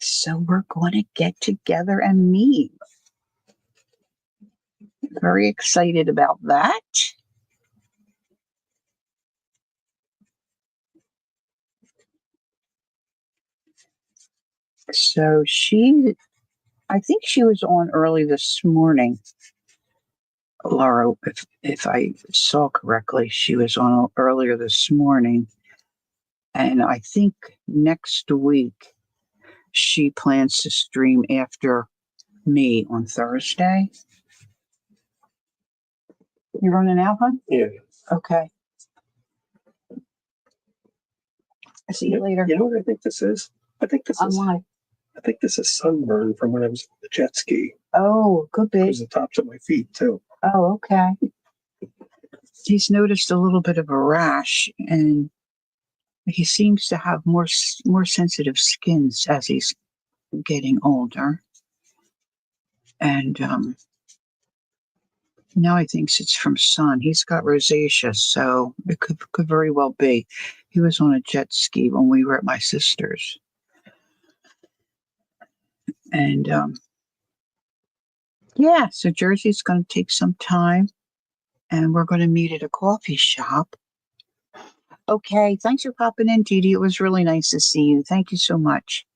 So we're going to get together and meet. Very excited about that. So I think she was on early this morning. Laura, if I saw correctly, she was on earlier this morning. And I think next week she plans to stream after me on Thursday. You running out, hon?
Yeah.
Okay. I'll see you later.
You know what I think this is? I think this is sunburn from when I was on the jet ski.
Oh, could be.
Because the tops of my feet too.
Oh, okay. He's noticed a little bit of a rash, and he seems to have more sensitive skins as he's getting older. And now he thinks it's from sun. He's got rosacea, so it could very well be. He was on a jet ski when we were at my sister's. And yeah, so Jersey's going to take some time, and we're going to meet at a coffee shop. Okay, thanks for popping in, Dee Dee. It was really nice to see you. Thank you so much.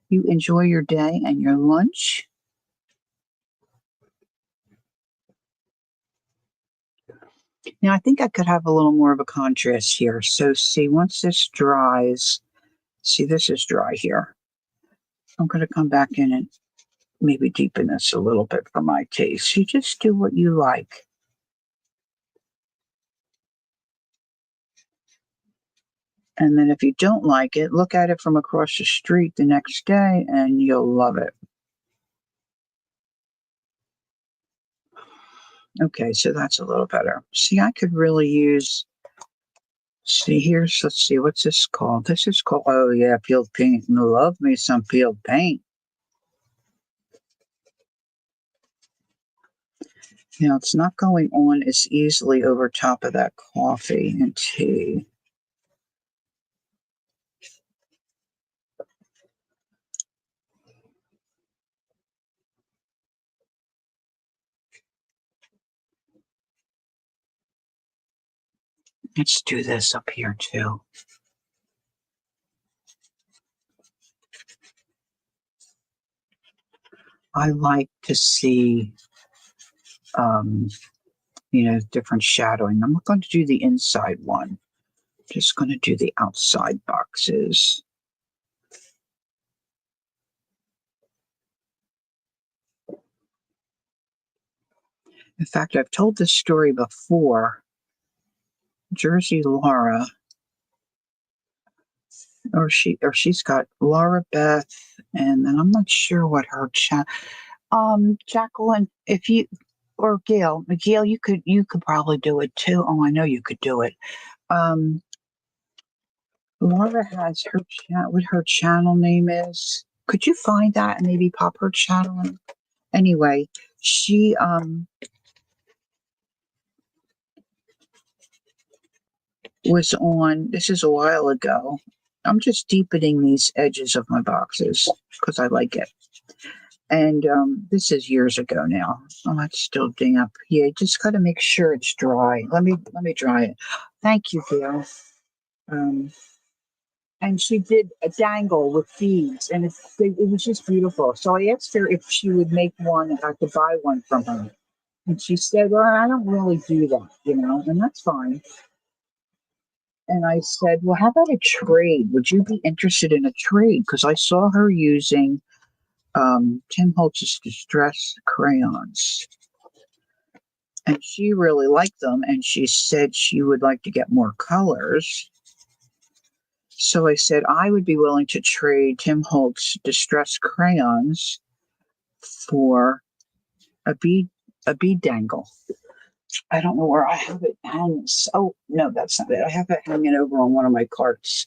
You enjoy your day and your lunch. Now, I think I could have a little more of a contrast here. So, see, once this dries, see, this is dry here. I'm going to come back in and maybe deepen this a little bit for my taste. You just do what you like. And then if you don't like it, look at it from across the street the next day and you'll love it. Okay, so that's a little better. See, I could really use, let's see, what's this called? This is called, oh yeah, peeled paint. And love me some peeled paint. Now, it's not going on as easily over top of that coffee and tea. Let's do this up here too. I like to see, different shadowing. I'm not going to do the inside one. I'm just going to do the outside boxes. In fact, I've told this story before. Jersey Laura, or she's got Laura Beth, and then I'm not sure what her Jacqueline, if you or Gail, you could probably do it too. Oh, I know you could do it. Laura has her what her channel name is. Could you find that and maybe pop her channel in? Anyway, she was on, this is a while ago. I'm just deepening these edges of my boxes because I like it. And this is years ago now. Oh, that's still damp. Yeah, just got to make sure it's dry. Let me dry it. Thank you, Gail. And she did a dangle with beads, and it was just beautiful. So I asked her if she would make one, and I could buy one from her. And she said, well, I don't really do that, and that's fine. And I said, well, how about a trade? Would you be interested in a trade? Because I saw her using Tim Holtz's Distress crayons. And she really liked them, and she said she would like to get more colors. So I said I would be willing to trade Tim Holtz Distress crayons for a bead dangle. I don't know where I have it hanging. Oh, no, that's not it. I have it hanging over on one of my carts.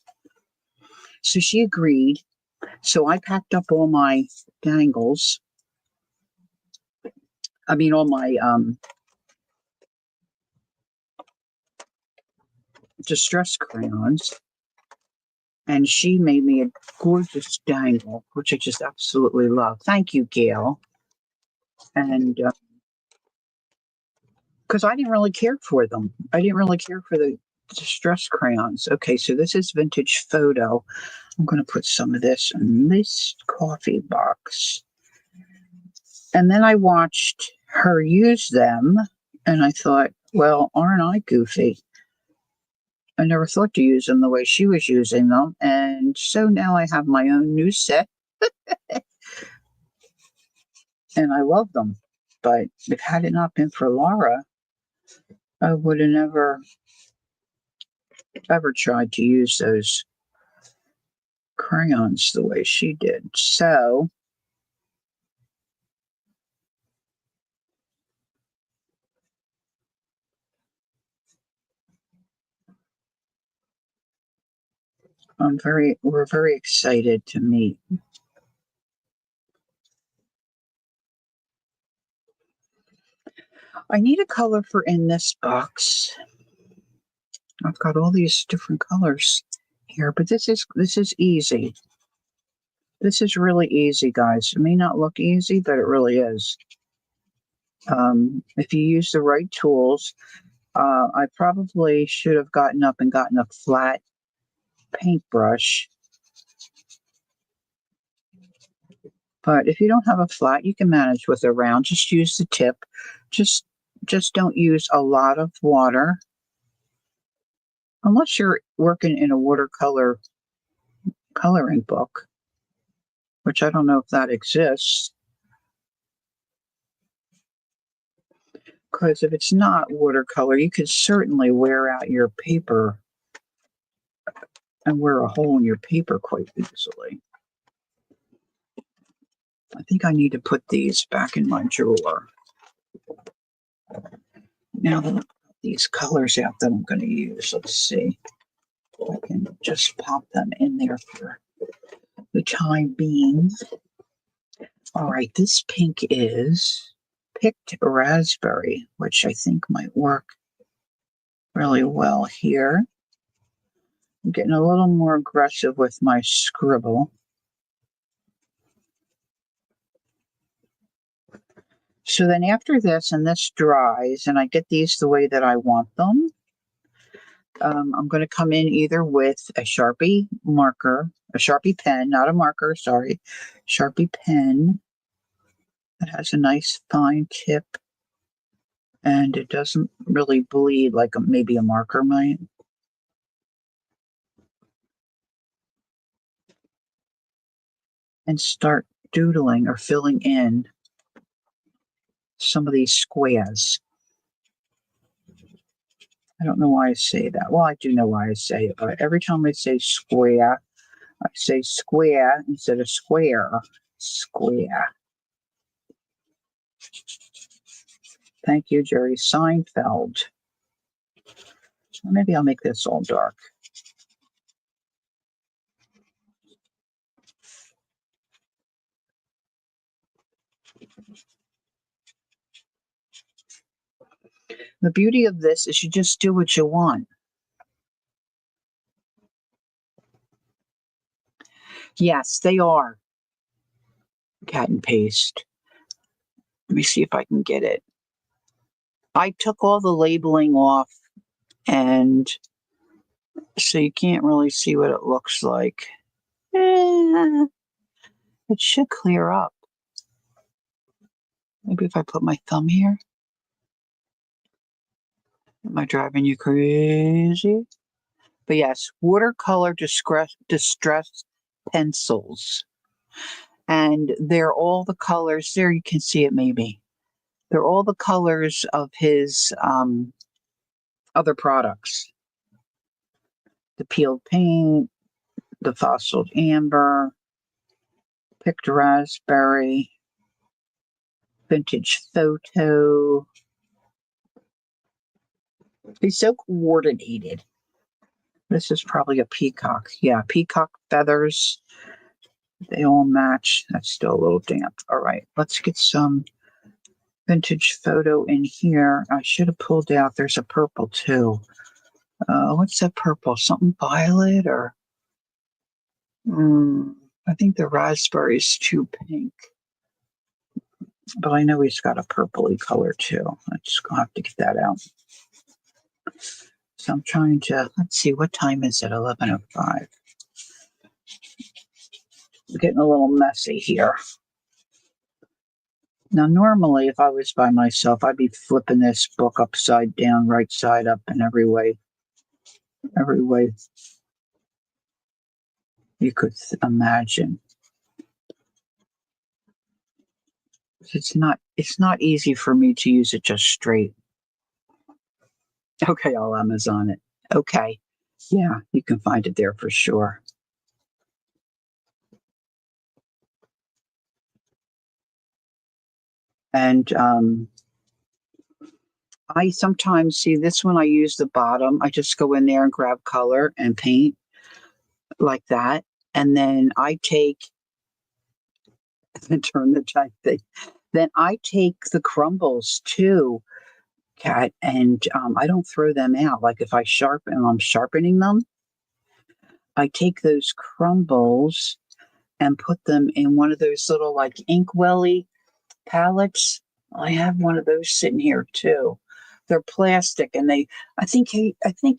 So she agreed. So I packed up all my dangles. All my distress crayons. And she made me a gorgeous dangle, which I just absolutely love. Thank you, Gail. And because I didn't really care for them. I didn't really care for the distress crayons. Okay, so this is Vintage Photo. I'm going to put some of this in this coffee box. And then I watched her use them, and I thought, well, aren't I goofy? I never thought to use them the way she was using them. And so now I have my own new set, and I love them. But if had it not been for Laura, I would have never ever tried to use those crayons the way she did. So we're very excited to meet. I need a color for in this box. I've got all these different colors here, but this is easy. This is really easy, guys. It may not look easy, but it really is. If you use the right tools, I probably should have gotten up and gotten a flat paintbrush. But if you don't have a flat, you can manage with a round. Just use the tip. Just don't use a lot of water. Unless you're working in a watercolor coloring book, which I don't know if that exists. Because if it's not watercolor, you could certainly wear out your paper and wear a hole in your paper quite easily. I think I need to put these back in my drawer. Now that I've got these colors out that I'm going to use, let's see. I can just pop them in there for the time being. All right, this pink is Picked Raspberry, which I think might work really well here. I'm getting a little more aggressive with my scribble. So then after this, and this dries, and I get these the way that I want them, I'm going to come in either with a Sharpie marker, a Sharpie pen, not a marker, sorry, Sharpie pen that has a nice fine tip, and it doesn't really bleed like maybe a marker might. And start doodling or filling in some of these squares. I don't know why I say that. Well, I do know why I say it, but every time I say square, I say square instead of square. Square. Thank you, Jerry Seinfeld. So maybe I'll make this all dark. The beauty of this is you just do what you want. Yes, they are cat and paste. Let me see if I can get it. I took all the labeling off, and so you can't really see what it looks like. It should clear up. Maybe if I put my thumb here. Am I driving you crazy? But yes, watercolor distress pencils. And they're all the colors. There you can see it maybe. They're all the colors of his other products. The peeled paint, the fossiled amber, picked raspberry, vintage photo. He's so coordinated. This is probably a peacock. Yeah, peacock feathers. They all match. That's still a little damp. All right, let's get some vintage photo in here. I should have pulled out. There's a purple too. What's that purple? Something violet or? I think the raspberry is too pink. But I know he's got a purpley color too. I just gonna have to get that out. So I'm trying to, let's see, what time is it? 11:05. Getting a little messy here. Now, normally, if I was by myself, I'd be flipping this book upside down, right side up, and every way you could imagine. It's not easy for me to use it just straight. Okay, I'll Amazon it. Okay. Yeah, you can find it there for sure. And I sometimes see this one, I use the bottom. I just go in there and grab color and paint like that. And then I take and turn the giant thing. Then I take the crumbles too, Kat, and I don't throw them out. Like if I'm sharpening them, I take those crumbles and put them in one of those little like inkwelly palettes. I have one of those sitting here too. They're plastic, and I think he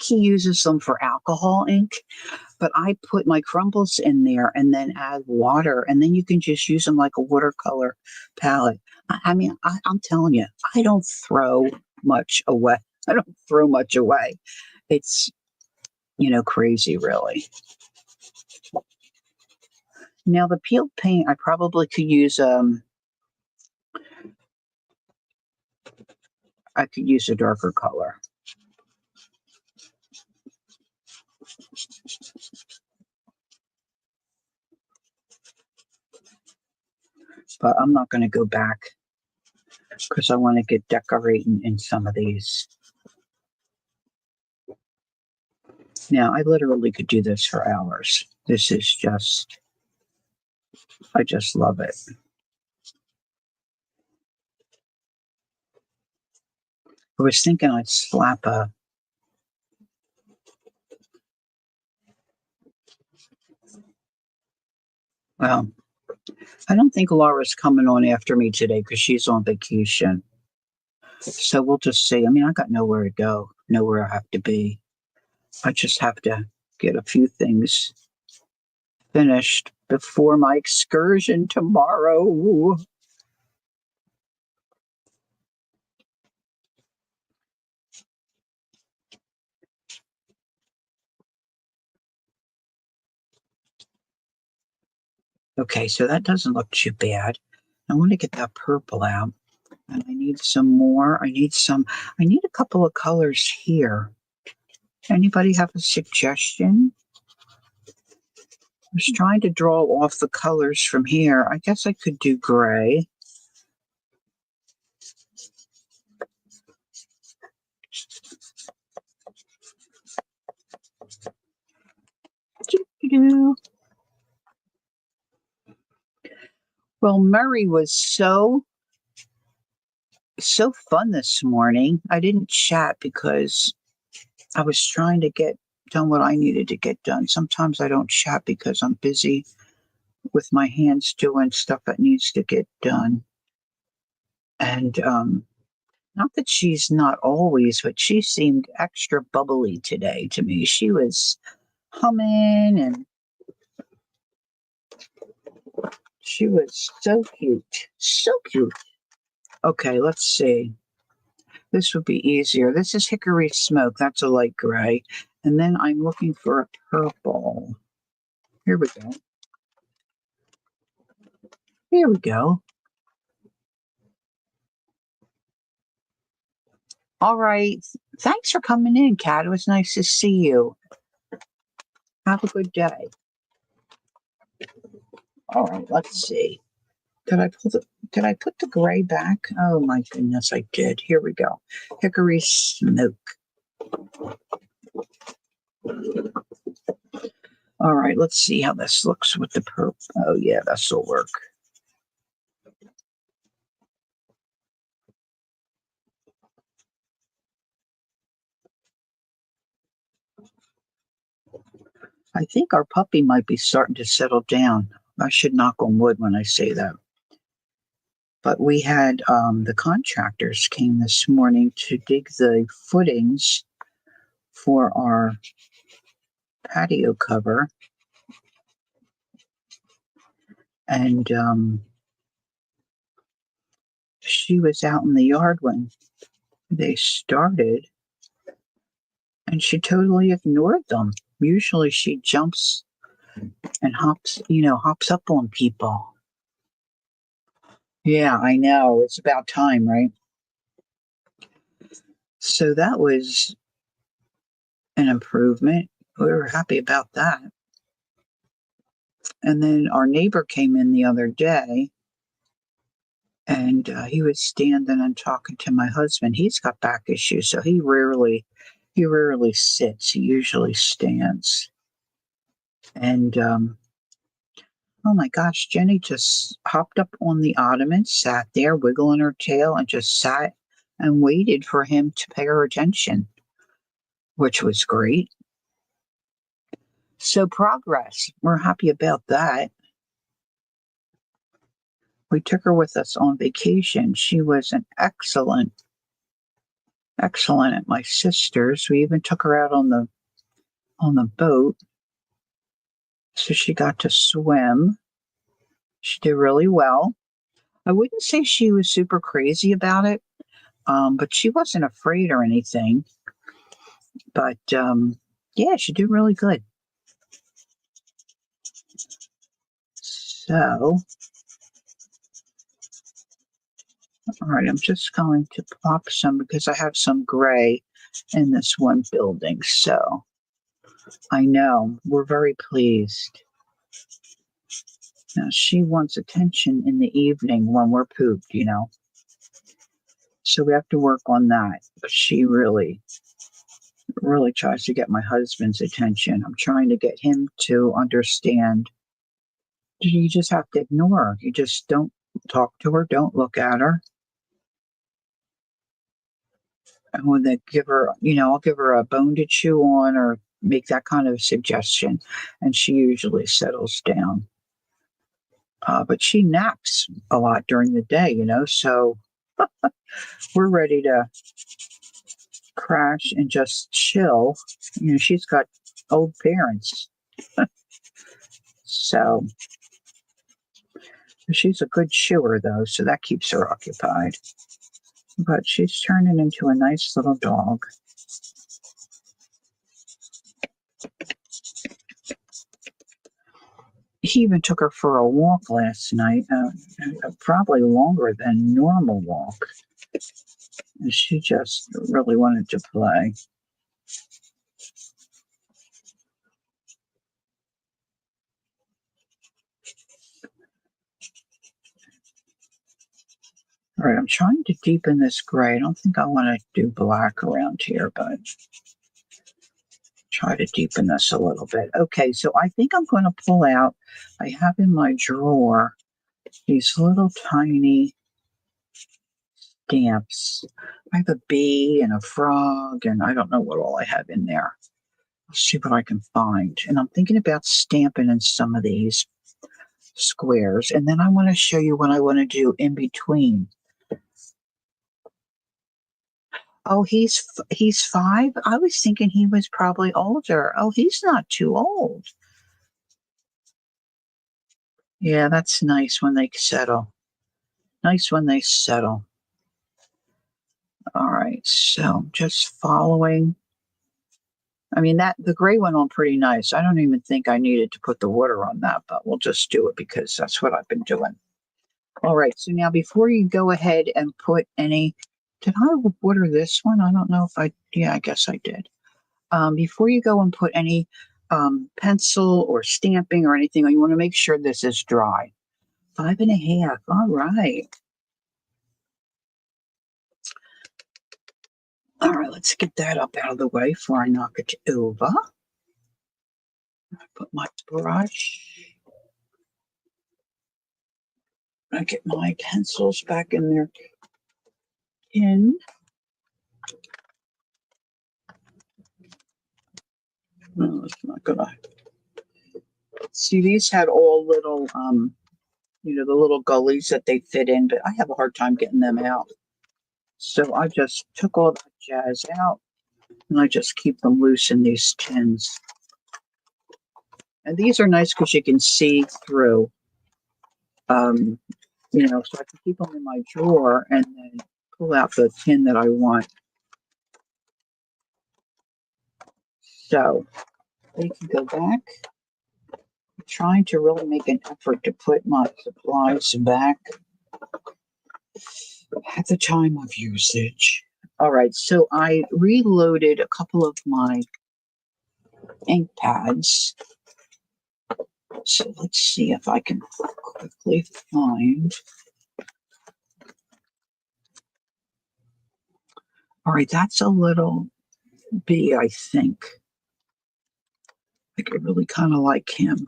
uses them for alcohol ink. But I put my crumbles in there and then add water, and then you can just use them like a watercolor palette. I'm telling you, I don't throw much away. I don't throw much away. It's crazy, really. Now the peeled paint, I probably could use I could use a darker color. But I'm not going to go back because I want to get decorating in some of these. Now, I literally could do this for hours. This is just, I just love it. I was thinking I'd slap well, I don't think Laura's coming on after me today because she's on vacation. So we'll just see. I got nowhere to go, nowhere I have to be. I just have to get a few things finished before my excursion tomorrow. Okay, so that doesn't look too bad. I want to get that purple out. And I need some more. I need a couple of colors here. Anybody have a suggestion? I was trying to draw off the colors from here. I guess I could do gray. Well, Murray was so fun this morning. I didn't chat because I was trying to get done what I needed to get done. Sometimes I don't chat because I'm busy with my hands doing stuff that needs to get done. And not that she's not always, but she seemed extra bubbly today to me. She was humming and she was so cute. So cute. Okay, let's see. This would be easier. This is Hickory Smoke. That's a light gray. And then I'm looking for a purple. Here we go. Here we go. All right. Thanks for coming in, Kat. It was nice to see you. Have a good day. All right, let's see. Did I put the gray back? Oh my goodness, I did. Here we go. Hickory Smoke. All right, let's see how this looks with the purple. Oh yeah, this will work. I think our puppy might be starting to settle down. I should knock on wood when I say that. But we had the contractors came this morning to dig the footings for our patio cover. And she was out in the yard when they started, and she totally ignored them. Usually she jumps and hops up on people. Yeah, I know. It's about time, right? So that was an improvement. We were happy about that. And then our neighbor came in the other day, and he was standing and talking to my husband. He's got back issues, so he rarely sits. He usually stands. And oh my gosh, Jenny just hopped up on the ottoman, sat there wiggling her tail, and just sat and waited for him to pay her attention, which was great. So progress. We're happy about that. We took her with us on vacation. She was an excellent at my sister's. We even took her out on the boat. So she got to swim. She did really well. I wouldn't say she was super crazy about it, but she wasn't afraid or anything. But yeah, she did really good. So, all right, I'm just going to pop some because I have some gray in this one building. So I know we're very pleased. Now she wants attention in the evening when we're pooped, So we have to work on that. But she really tries to get my husband's attention. I'm trying to get him to understand. You just have to ignore her. You just don't talk to her, don't look at her. And when they give her, I'll give her a bone to chew on or make that kind of suggestion, and she usually settles down. But she naps a lot during the day, so we're ready to crash and just chill. She's got old parents. So she's a good chewer, though, so that keeps her occupied. But she's turning into a nice little dog. He even took her for a walk last night, probably longer than normal walk. And she just really wanted to play. All right, I'm trying to deepen this gray. I don't think I want to do black around here, but try to deepen this a little bit. Okay, so I think I'm going to pull out, I have in my drawer these little tiny stamps. I have a bee and a frog, and I don't know what all I have in there. I'll see what I can find. And I'm thinking about stamping in some of these squares. And then I want to show you what I want to do in between. Oh, he's 5? I was thinking he was probably older. Oh, he's not too old. Yeah, that's nice when they settle. Nice when they settle. All right, so just following. I mean, the gray went on pretty nice. I don't even think I needed to put the water on that, but we'll just do it because that's what I've been doing. All right, so now before you go ahead and put any, did I water this one? I don't know if yeah, I guess I did. Before you go and put any pencil or stamping or anything, you want to make sure this is dry. 5.5, all right. All right, let's get that up out of the way before I knock it over. I put my brush. I get my pencils back in their tin. No, it's not gonna. See, these had all little you know, the little gullies that they fit in, but I have a hard time getting them out. So I just took all that jazz out and I just keep them loose in these tins. And these are nice because you can see through, you know, so I can keep them in my drawer and then pull out the tin that I want. So they can go back. I'm trying to really make an effort to put my supplies back at the time of usage. All right, so I reloaded a couple of my ink pads. So let's see if I can quickly find. All right, that's a little bee, I think. I could really kind of like him.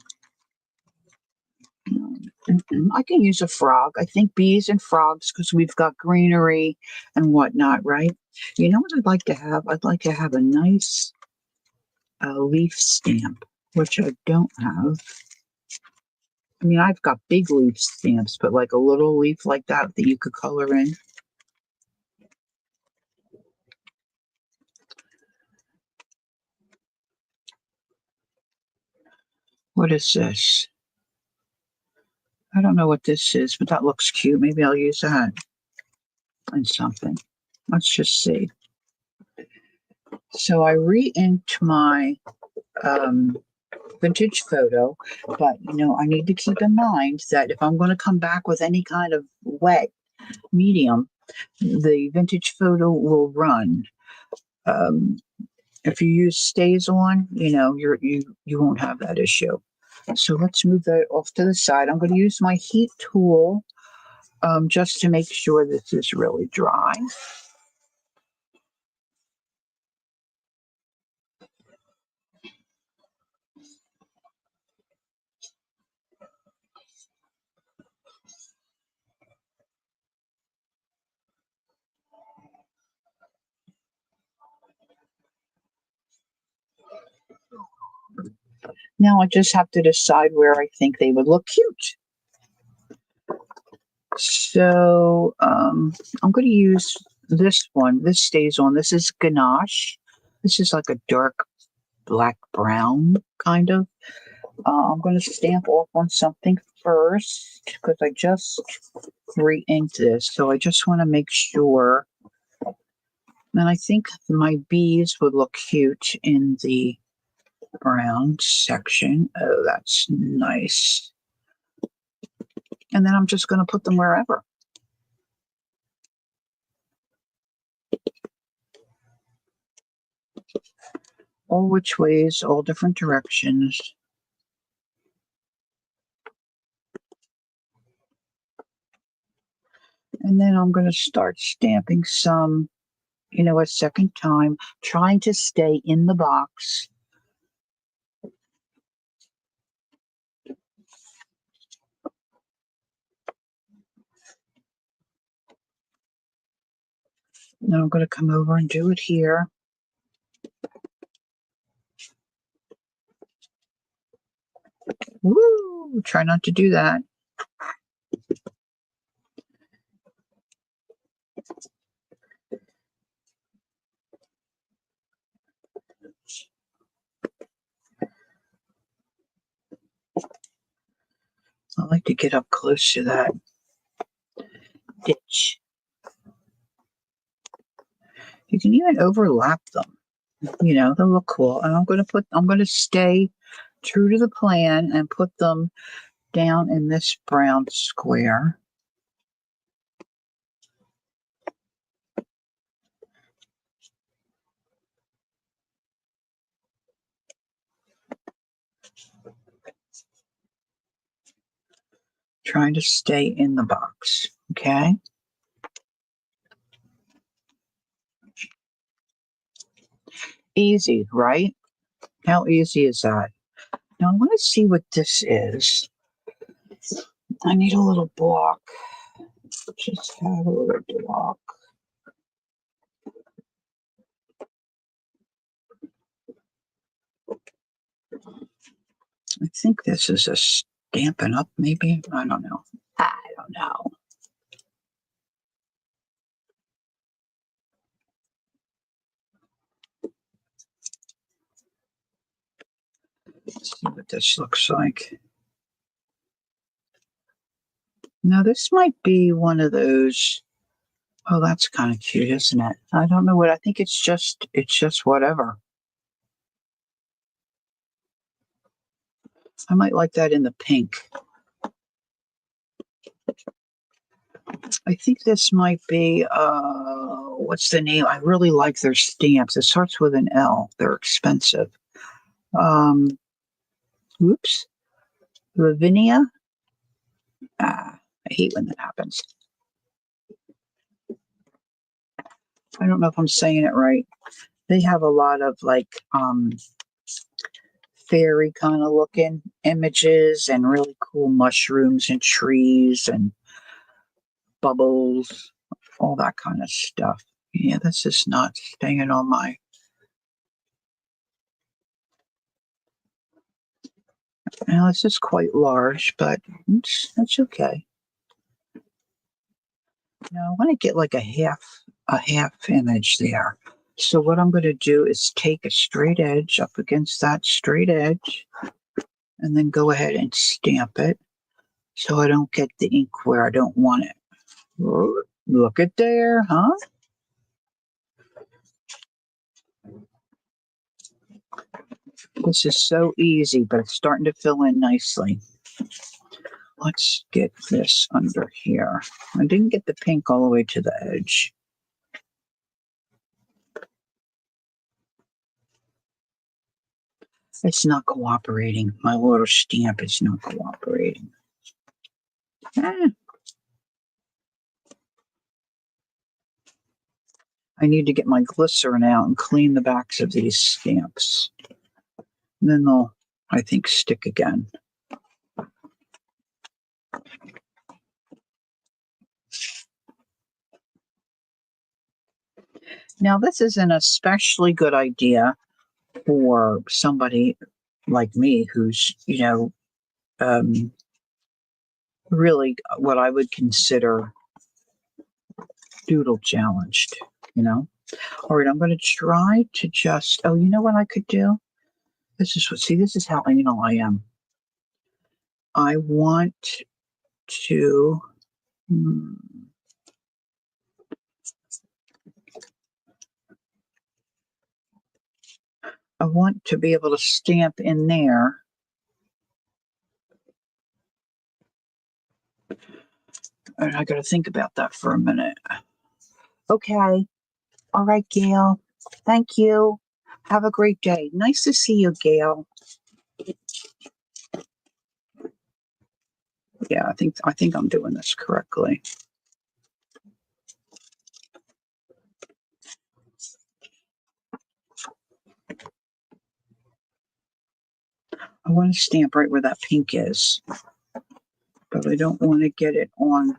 I can use a frog. I think bees and frogs because we've got greenery and whatnot, right? You know what I'd like to have? I'd like to have a nice leaf stamp, which I don't have. I mean, I've got big leaf stamps, but like a little leaf like that that you could color in. What is this? I don't know what this is, but that looks cute. Maybe I'll use that in something. Let's just see. So I re-inked my vintage photo, but you know, I need to keep in mind that if I'm going to come back with any kind of wet medium, the vintage photo will run. If you use stays on, you know, you won't have that issue. So let's move that off to the side. I'm going to use my heat tool just to make sure this is really dry. Now I just have to decide where I think they would look cute. So I'm going to use this one. This stays on. This is ganache. This is like a dark black brown kind of. I'm going to stamp off on something first because I just re-inked this. So I just want to make sure. And I think my bees would look cute in the brown section. Oh, that's nice. And then I'm just going to put them wherever. All which ways, all different directions. And then I'm going to start stamping some, you know, a second time, trying to stay in the box. Now I'm going to come over and do it here. Woo! Try not to do that. I like to get up close to that ditch. You can even overlap them. You know, they'll look cool. And I'm going to stay true to the plan and put them down in this brown square. Trying to stay in the box, okay? Easy, right? How easy is that? Now I want to see what this is. I need a little block. Just have a little block. I think this is a Stampin' Up, maybe. I don't know. no. Let's see what this looks like. Now, this might be one of those. Oh, that's kind of cute, isn't it? I don't know what. I think it's just whatever. I might like that in the pink. I think this might be, what's the name? I really like their stamps. It starts with an L. They're expensive. Oops. Lavinia. I hate when that happens. I don't know if I'm saying it right. They have a lot of like fairy kind of looking images and really cool mushrooms and trees and bubbles, all that kind of stuff. Yeah, this is not staying on my. Now, this is quite large, but that's okay. Now, I want to get like a half image there. So what I'm going to do is take a straight edge up against that straight edge and then go ahead and stamp it so I don't get the ink where I don't want it. Look at there, huh? This is so easy, but it's starting to fill in nicely. Let's get this under here. I didn't get the pink all the way to the edge. It's not cooperating. My little stamp is not cooperating. I need to get my glycerin out and clean the backs of these stamps. And then they'll, I think, stick again. Now, this is an especially good idea for somebody like me who's, really what I would consider doodle challenged, All right, I'm going to try to just, oh, you know what I could do? This is how anal I am. I want to, be able to stamp in there. And I got to think about that for a minute. Okay. All right, Gail. Thank you. Have a great day. Nice to see you, Gail. Yeah, I think I'm doing this correctly. I want to stamp right where that pink is, but I don't want to get it on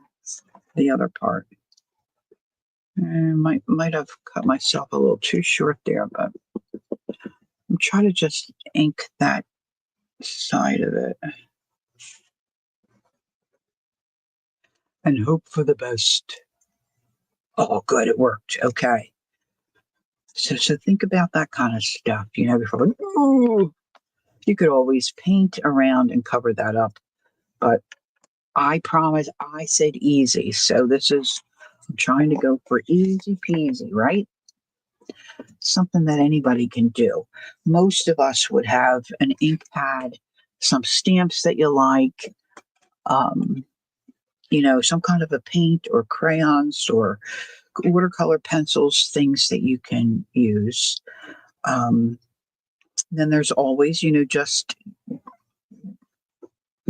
the other part. I might have cut myself a little too short there, but I'm trying to just ink that side of it and hope for the best. Oh, good, it worked. Okay. So think about that kind of stuff, before. Ooh, you could always paint around and cover that up, but I promise I said easy. So I'm trying to go for easy peasy, right? Something that anybody can do. Most of us would have an ink pad, some stamps that you like, some kind of a paint or crayons or watercolor pencils, things that you can use. Then there's always, just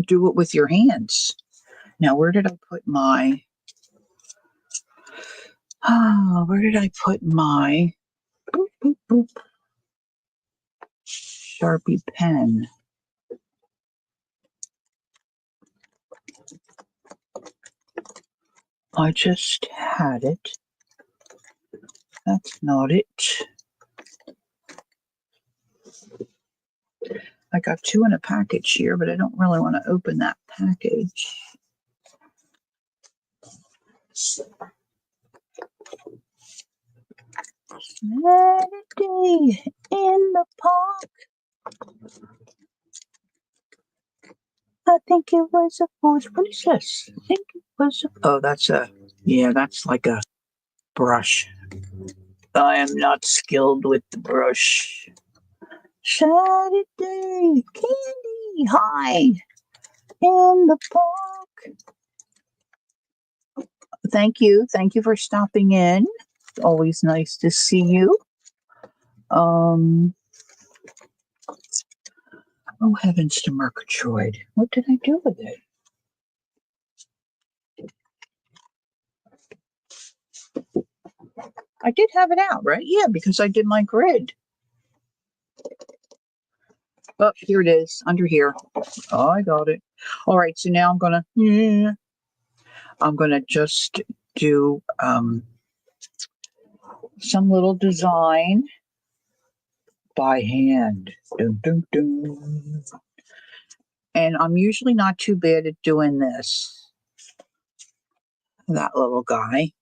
do it with your hands. Now, where did I put my boop, boop, boop, Sharpie pen? I just had it. That's not it. I got 2 in a package here, but I don't really want to open that package. Saturday in the park. I think it was a force. What is this? I think it was oh, that's that's like a brush. I am not skilled with the brush. Saturday, candy, hi, in the park. Thank you. Thank you for stopping in. It's always nice to see you. Oh, heavens to Murgatroyd. What did I do with it? I did have it out, right? Yeah, because I did my grid. Oh, here it is, under here. Oh, I got it. All right, so now I'm gonna just do some little design by hand. Dun, dun, dun. And I'm usually not too bad at doing this. That little guy.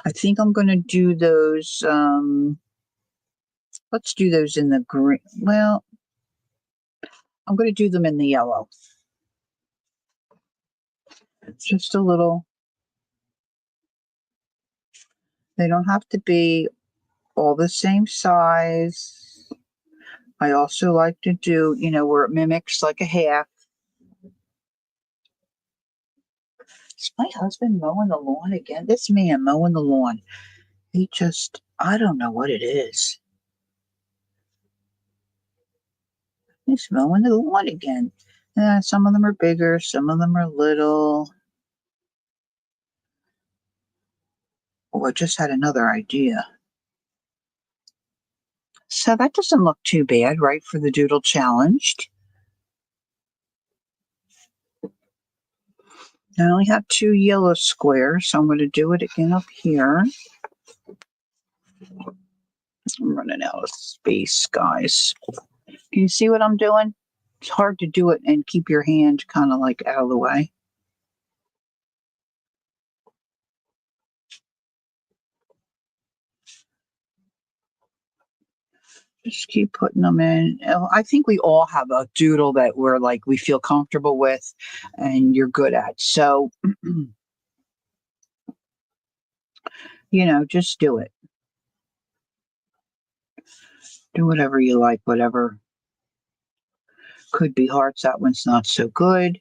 I think I'm gonna do those. Let's do those in the green. Well, I'm gonna do them in the yellow. Just a little. They don't have to be all the same size. I also like to do, where it mimics like a half. Is my husband mowing the lawn again? This man mowing the lawn. I don't know what it is. He's mowing the lawn again. Some of them are bigger, some of them are little. Oh, I just had another idea. So that doesn't look too bad, right, for the Doodle Challenged. I only have 2 yellow squares, so I'm going to do it again up here. I'm running out of space, guys. Can you see what I'm doing? It's hard to do it and keep your hand kind of like out of the way. Just keep putting them in. I think we all have a doodle that we feel comfortable with and you're good at. So, just do it. Do whatever you like, whatever. Could be hearts. That one's not so good.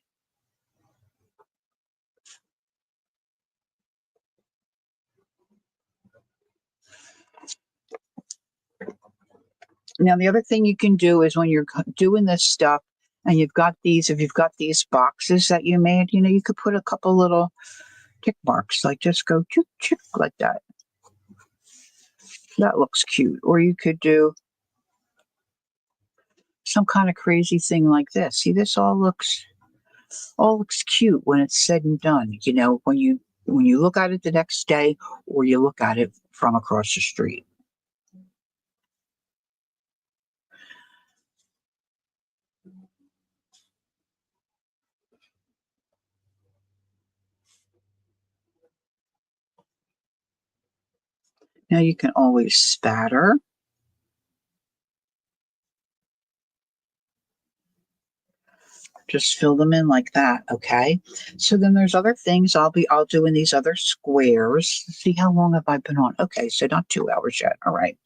Now, the other thing you can do is when you're doing this stuff and if you've got these boxes that you made, you could put a couple little tick marks, like just go chick, chick, like that. That looks cute. Or you could do some kind of crazy thing like this. See, this all looks cute when it's said and done. When you look at it the next day or you look at it from across the street. Now you can always spatter. Just fill them in like that, okay? So then there's other things I'll do in these other squares. See, how long have I been on? Okay, so not 2 hours yet. All right.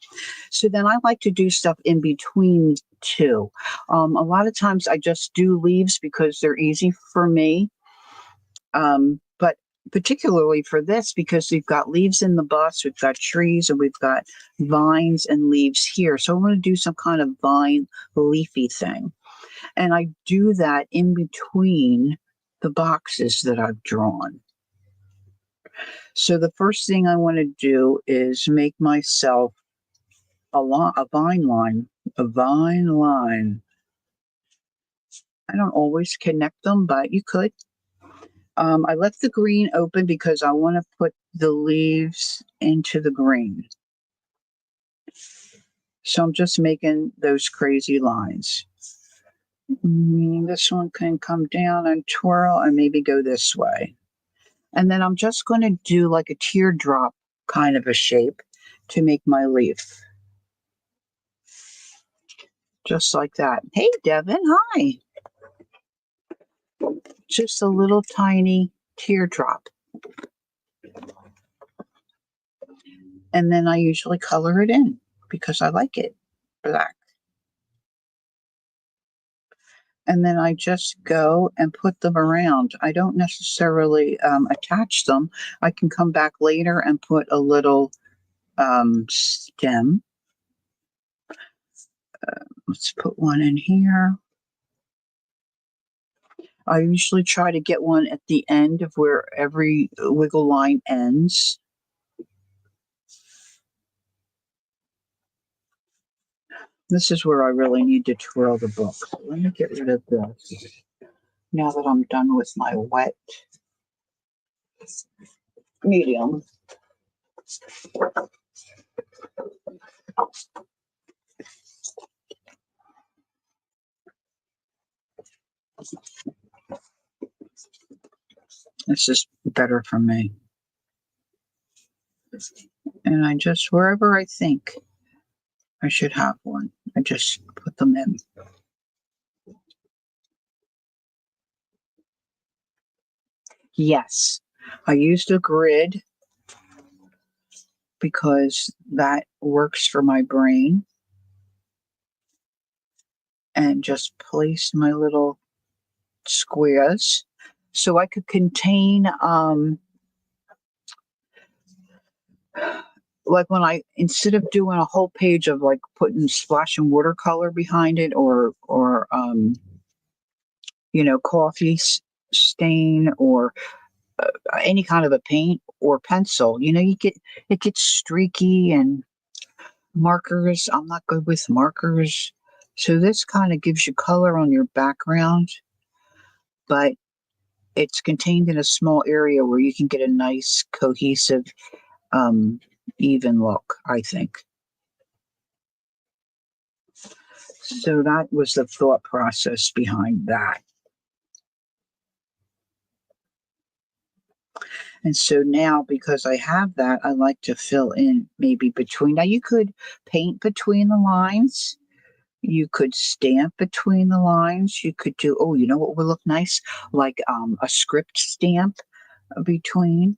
So then I like to do stuff in between too. A lot of times I just do leaves because they're easy for me. But particularly for this, because we've got leaves in the bus, we've got trees, and we've got vines and leaves here. So I want to do some kind of vine leafy thing. And I do that in between the boxes that I've drawn. So the first thing I want to do is make myself a vine line. I don't always connect them, but you could. I left the green open because I want to put the leaves into the green. So I'm just making those crazy lines. This one can come down and twirl and maybe go this way. And then I'm just going to do like a teardrop kind of a shape to make my leaf. Just like that. Hey, Devin, hi. Just a little tiny teardrop. And then I usually color it in because I like it black. And then I just go and put them around. I don't necessarily attach them. I can come back later and put a little stem. Let's put one in here. I usually try to get one at the end of where every wiggle line ends. This is where I really need to twirl the book. So let me get rid of this. Now that I'm done with my wet medium. This is better for me. And I just, wherever I think I should have one, I just put them in. Yes, I used a grid because that works for my brain. And just placed my little squares so I could contain like when I, instead of doing a whole page of like putting splashing watercolor behind it or coffee stain or any kind of a paint or pencil, it gets streaky and markers. I'm not good with markers. So this kind of gives you color on your background, but it's contained in a small area where you can get a nice cohesive even look, I think. So that was the thought process behind that. And so now, because I have that, I like to fill in maybe between. Now, you could paint between the lines. You could stamp between the lines. You could do, oh, you know what would look nice? Like a script stamp between.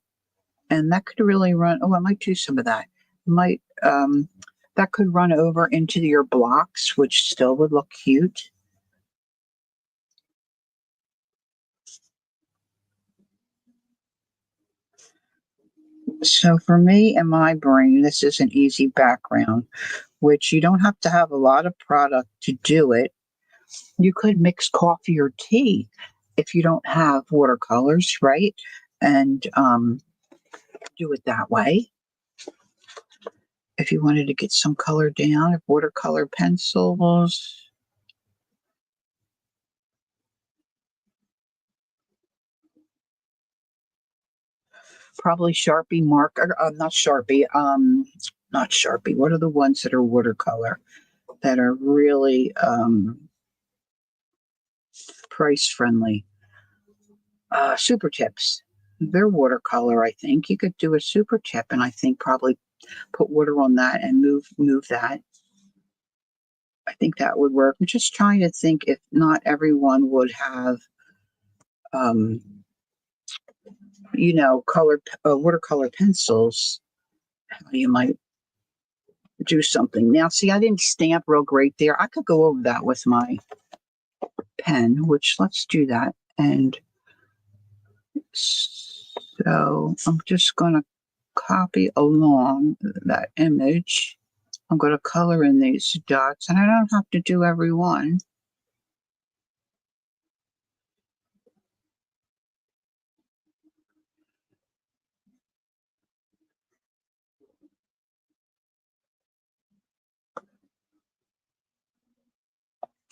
And that could really run, oh, I might do some of that. That could run over into your blocks, which still would look cute. So for me and my brain, this is an easy background, which you don't have to have a lot of product to do it. You could mix coffee or tea if you don't have watercolors, right? And do it that way. If you wanted to get some color down, if watercolor pencils. Probably Sharpie marker, not Sharpie, not Sharpie. What are the ones that are watercolor that are really price friendly? Super tips. They're watercolor, I think. You could do a super tip and I think probably put water on that and move that. I think that would work. I'm just trying to think if not everyone would have watercolor pencils. How you might do something. Now, see, I didn't stamp real great there. I could go over that with my pen, which let's do that. And so I'm just going to copy along that image. I'm going to color in these dots, and I don't have to do every one.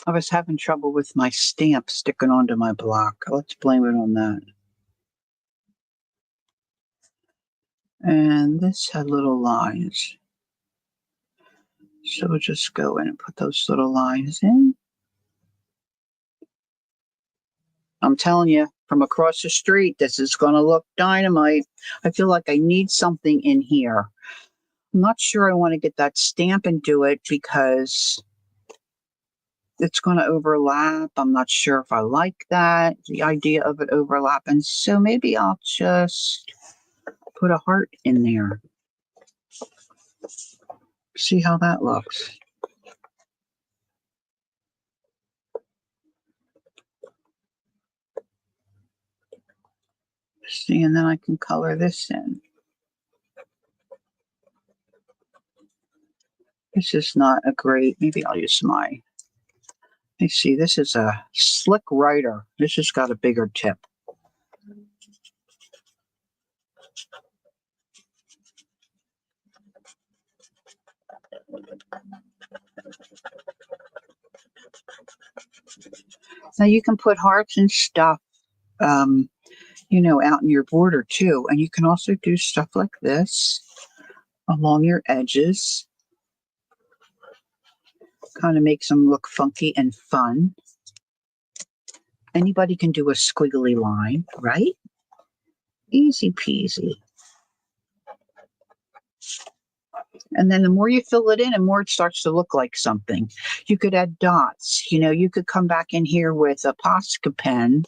I was having trouble with my stamp sticking onto my block. Let's blame it on that. And this had little lines. So we'll just go in and put those little lines in. I'm telling you, from across the street. This is going to look dynamite. I feel like I need something in here. I'm not sure I want to get that stamp and do it because it's going to overlap. I'm not sure if I like that, the idea of it overlapping. So maybe I'll just put a heart in there. See how that looks. See, and then I can color this in. This is not a great, maybe I'll use my, let me see, this is a Slick Writer. This has got a bigger tip. Now you can put hearts and stuff, you know, out in your border too. And you can also do stuff like this along your edges. Kind of makes them look funky and fun. Anybody can do a squiggly line, right? Easy peasy. And then the more you fill it in, the more it starts to look like something. You could add dots. You know, you could come back in here with a Posca pen.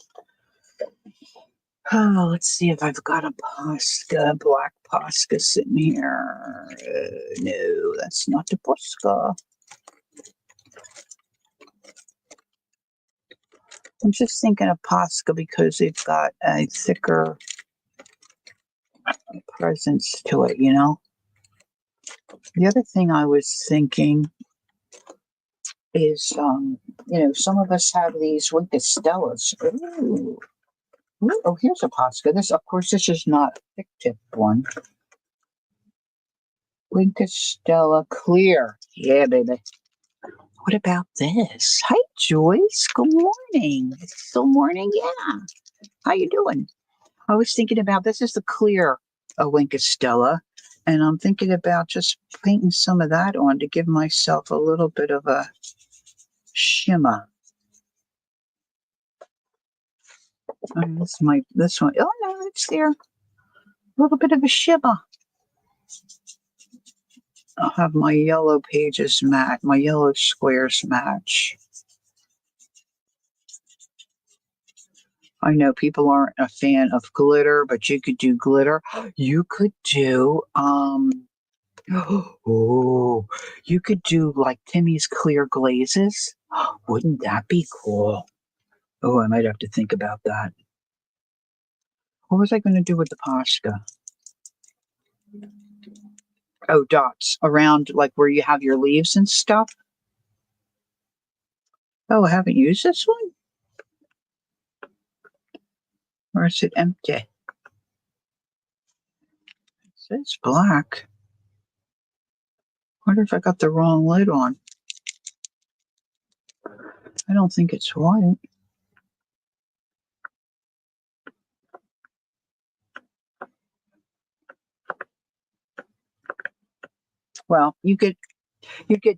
Oh, let's see if I've got a Posca, black Posca sitting here. No, that's not the Posca. I'm just thinking of Posca because they've got a thicker presence to it, you know? The other thing I was thinking is, you know, some of us have these Stellas. Ooh. Ooh, oh, here's a Posca. This, of course, this is not a thick tip one. Stella Clear. Yeah, baby. What about this? Hi, Joyce. Good morning. It's still morning. Yeah. How you doing? I was thinking about, this is the clear Stella, and I'm thinking about just painting some of that on to give myself a little bit of a shimmer. This one. Oh no, it's there. A little bit of a shimmer. I'll have my yellow pages match, my yellow squares match. I know people aren't a fan of glitter, but you could do glitter. You could do oh, you could do like Timmy's clear glazes. Wouldn't that be cool? Oh, I might have to think about that. What was I going to do with the Posca? Oh, dots around like where you have your leaves and stuff. Oh, I haven't used this one? Or is it empty? It says black. Wonder if I got the wrong lid on. I don't think it's white. Well, you get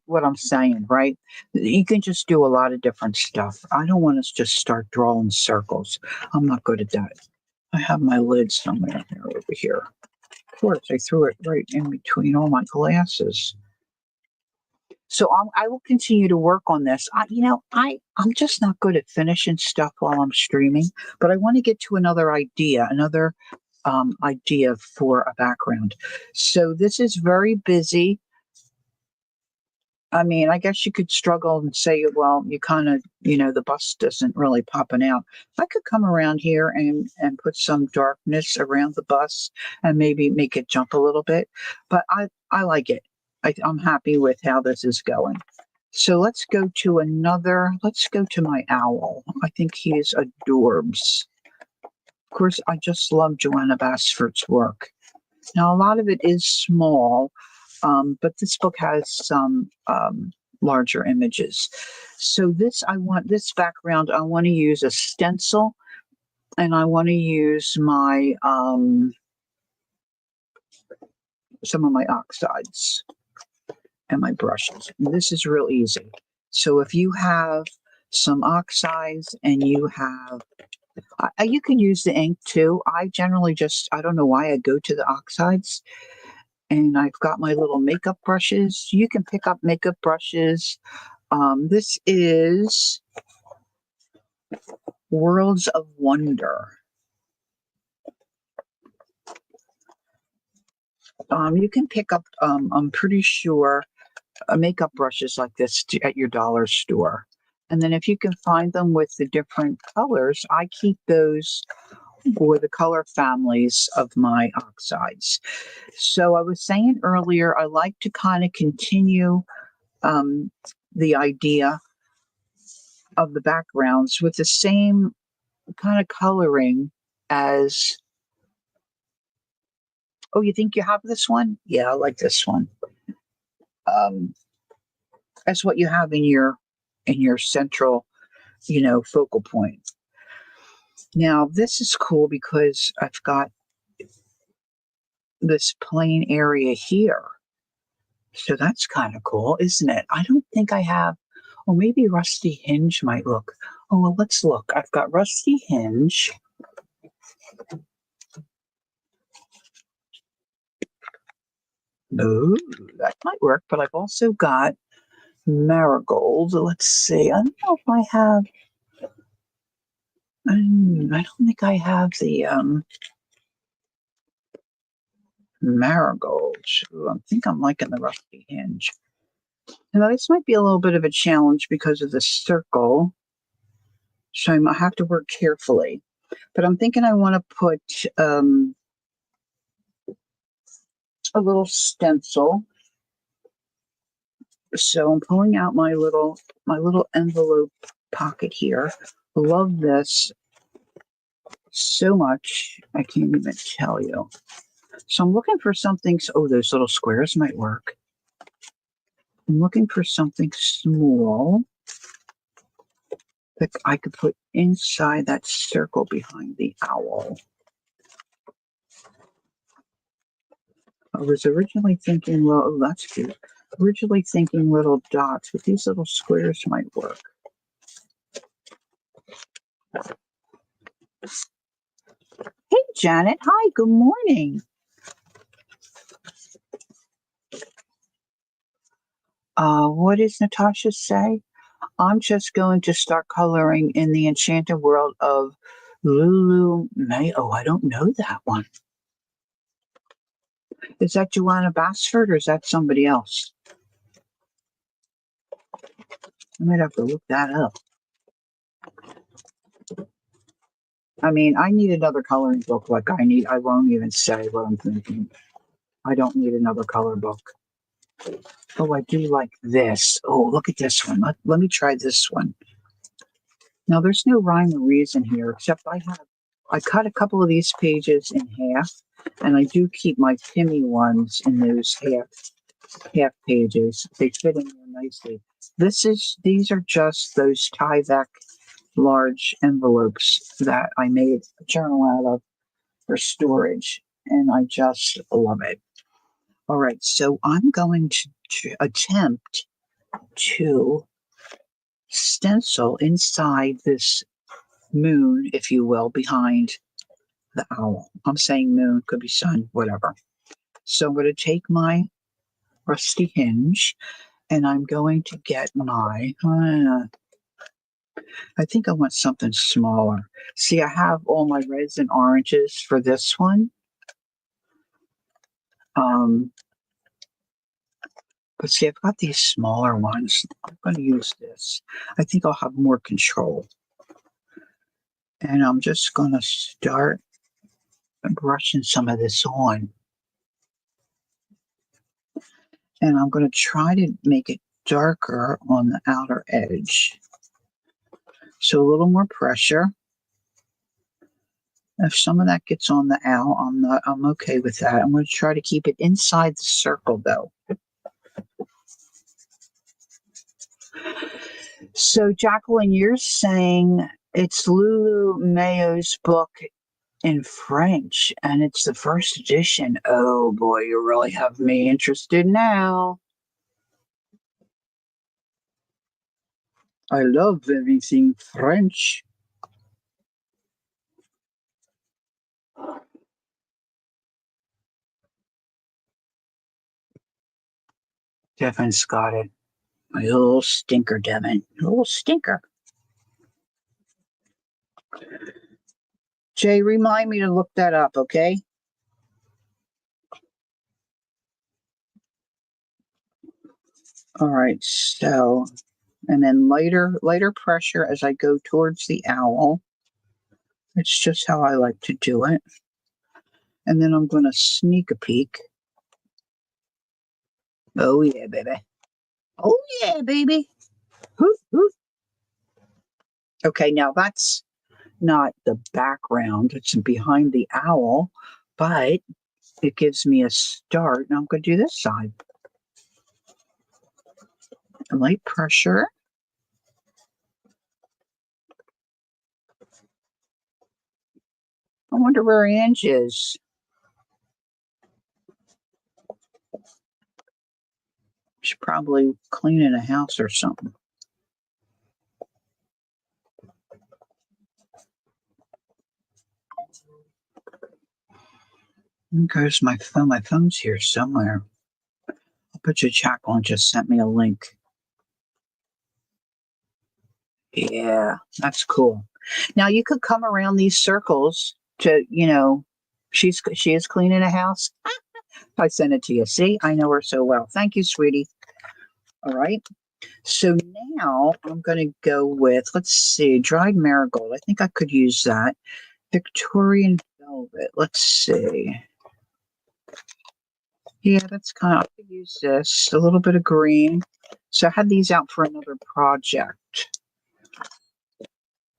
what I'm saying, right? You can just do a lot of different stuff. I don't want to just start drawing circles. I'm not good at that. I have my lid somewhere here over here. Of course, I threw it right in between all my glasses. So I will continue to work on this. I'm just not good at finishing stuff while I'm streaming, but I want to get to another idea for a background. So this is very busy. I mean, I guess you could struggle and say, well, you kind of, the bust isn't really popping out. I could come around here and put some darkness around the bust and maybe make it jump a little bit. But I like it. I'm happy with how this is going. So let's go to my owl. I think he is adorbs. Of course, I just love Johanna Basford's work. Now, a lot of it is small, but this book has some larger images. So this background, I want to use a stencil, and I want to use my some of my oxides and my brushes. And this is real easy. So if you have some oxides and you have You can use the ink too. I don't know why I go to the oxides. And I've got my little makeup brushes. You can pick up makeup brushes. This is Worlds of Wonder. You can pick up, I'm pretty sure, makeup brushes like this at your dollar store. And then if you can find them with the different colors, I keep those for the color families of my oxides. So I was saying earlier, I like to kind of continue um, the idea of the backgrounds with the same kind of coloring as, oh, you think you have this one? Yeah, I like this one. That's what you have in your central, focal point. Now, this is cool because I've got this plain area here. So that's kind of cool, isn't it? I don't think I have, or maybe Rusty Hinge might look. Oh, well, let's look. I've got Rusty Hinge. Oh, that might work, but I've also got Marigold. Let's see. I don't know if I have. I don't think I have the Marigold. Ooh, I think I'm liking the Rusty Hinge. Now, this might be a little bit of a challenge because of the circle, so I might have to work carefully. But I'm thinking I want to put a little stencil. So I'm pulling out my little envelope pocket here. Love this so much. I can't even tell you. So I'm looking for something. Oh, those little squares might work. I'm looking for something small that I could put inside that circle behind the owl. I was originally thinking, well, oh, that's cute. Originally thinking little dots, but these little squares might work. Hey, Janet. Hi, good morning. What does Natasha say? I'm just going to start coloring in the enchanted world of Lulu May. Oh, I don't know that one. Is that Johanna Basford or is that somebody else? I might have to look that up. I mean, I need another coloring book I won't even say what I'm thinking. I don't need another color book. Oh, I do like this. Oh, look at this one. Let me try this one. Now, there's no rhyme or reason here, except I cut a couple of these pages in half, and I do keep my Timmy ones in those half pages. They fit in there nicely. These are just those Tyvek large envelopes that I made a journal out of for storage, and I just love it. All right, so I'm going to attempt to stencil inside this moon, if you will, behind the owl. I'm saying moon, could be sun, whatever. So I'm going to take my Rusty Hinge and I'm going to get my, I think I want something smaller. See, I have all my reds and oranges for this one. But see, I've got these smaller ones. I'm going to use this. I think I'll have more control. And I'm just going to start brushing some of this on. And I'm going to try to make it darker on the outer edge. So a little more pressure. If some of that gets on the owl, I'm okay with that. I'm going to try to keep it inside the circle though. So Jacqueline, you're saying it's Lulu Mayo's book in French, and it's the first edition. Oh boy, you really have me interested now. I love everything French. Devin's got it. My little stinker, Devin. Little stinker. Jay, remind me to look that up, okay? All right, so, and then lighter pressure as I go towards the owl. It's just how I like to do it. And then I'm going to sneak a peek. Oh, yeah, baby. Oh, yeah, baby. Whoop, whoop. Okay, now that's not the background. It's behind the owl, but it gives me a start. Now I'm going to do this side. Light pressure. I wonder where Ange is. She's probably cleaning a house or something. There goes my phone. My phone's here somewhere. I'll put you Jacqueline just sent me a link. Yeah, that's cool. Now you could come around these circles to, she is cleaning a house. I sent it to you. See, I know her so well. Thank you, sweetie. All right. So now I'm going to go with, let's see, dried marigold. I think I could use that. Victorian velvet. Let's see. Yeah, that's kind of, I could use this. A little bit of green. So I had these out for another project.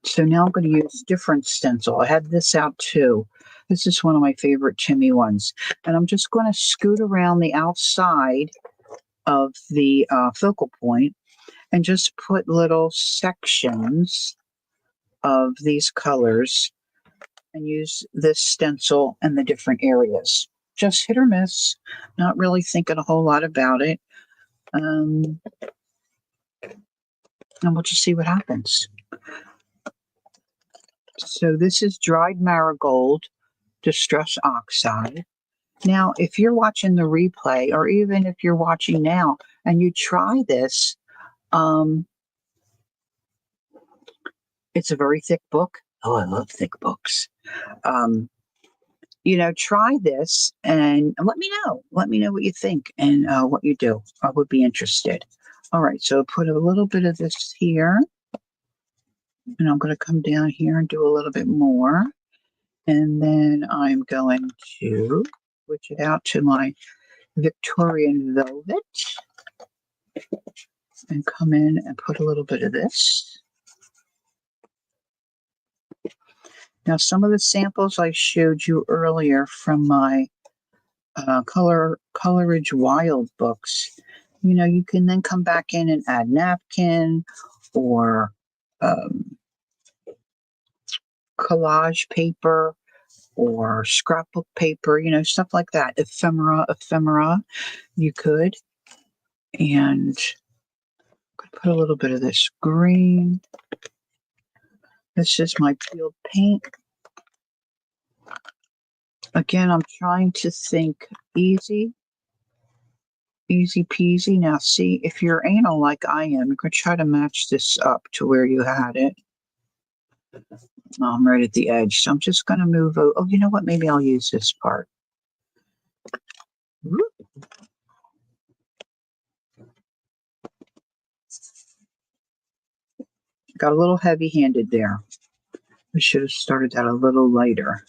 So now I'm going to use different stencil. I had this out too. This is one of my favorite Timmy ones. And I'm just going to scoot around the outside of the focal point and just put little sections of these colors and use this stencil in the different areas. Just hit or miss, not really thinking a whole lot about it. And we'll just see what happens. So this is dried marigold, distress oxide. Now, if you're watching the replay, or even if you're watching now and you try this, it's a very thick book. Oh, I love thick books. Try this and let me know. Let me know what you think and what you do. I would be interested. All right, so put a little bit of this here. And I'm going to come down here and do a little bit more. And then I'm going to switch it out to my Victorian velvet and come in and put a little bit of this. Now, some of the samples I showed you earlier from my Colourage Wild books, you can then come back in and add napkin or collage paper or scrapbook paper, stuff like that. Ephemera, you could. And could put a little bit of this green. This is my peeled paint. Again, I'm trying to think easy peasy. Now, see, if you're anal like I am, you could try to match this up to where you had it. I'm right at the edge, so I'm just going to move. Oh, you know what? Maybe I'll use this part. Got a little heavy-handed there. I should have started that a little lighter.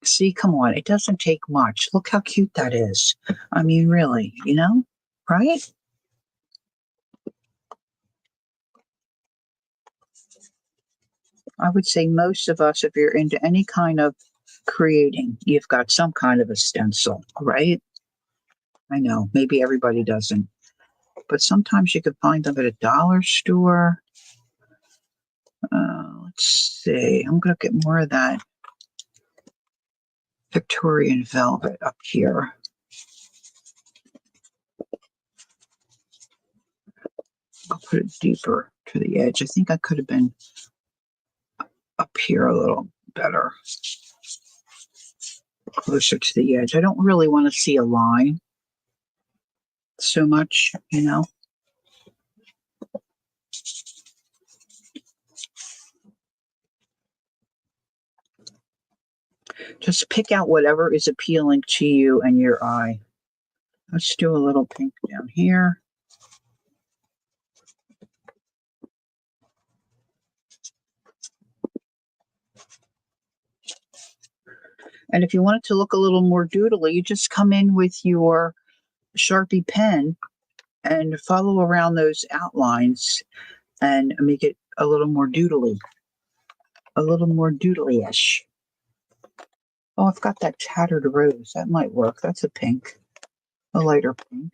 See, come on. It doesn't take much. Look how cute that is. I mean, really, right? I would say most of us, if you're into any kind of creating, you've got some kind of a stencil, right? I know, maybe everybody doesn't. But sometimes you can find them at a dollar store. Let's see. I'm going to get more of that Victorian velvet up here. I'll put it deeper to the edge. I think I could have been up here a little better. Closer to the edge. I don't really want to see a line. so much, you know. Just pick out whatever is appealing to you and your eye. Let's do a little pink down here. And if you want it to look a little more doodly, you just come in with your Sharpie pen and follow around those outlines and make it a little more doodly, a little more doodly-ish. Oh, I've got that tattered rose. That might work. That's a pink, a lighter pink.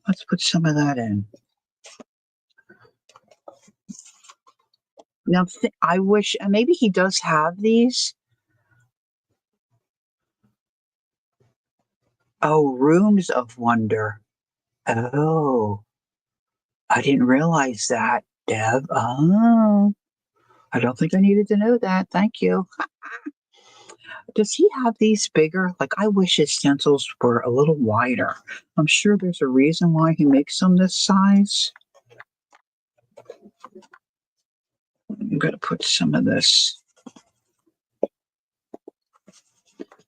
Let's put some of that in. Now, I wish, maybe he does have these. Oh, Rooms of Wonder. Oh, I didn't realize that, Deb. Oh, I don't think I needed to know that. Thank you. Does he have these bigger? Like, I wish his stencils were a little wider. I'm sure there's a reason why he makes them this size. I'm going to put some of this.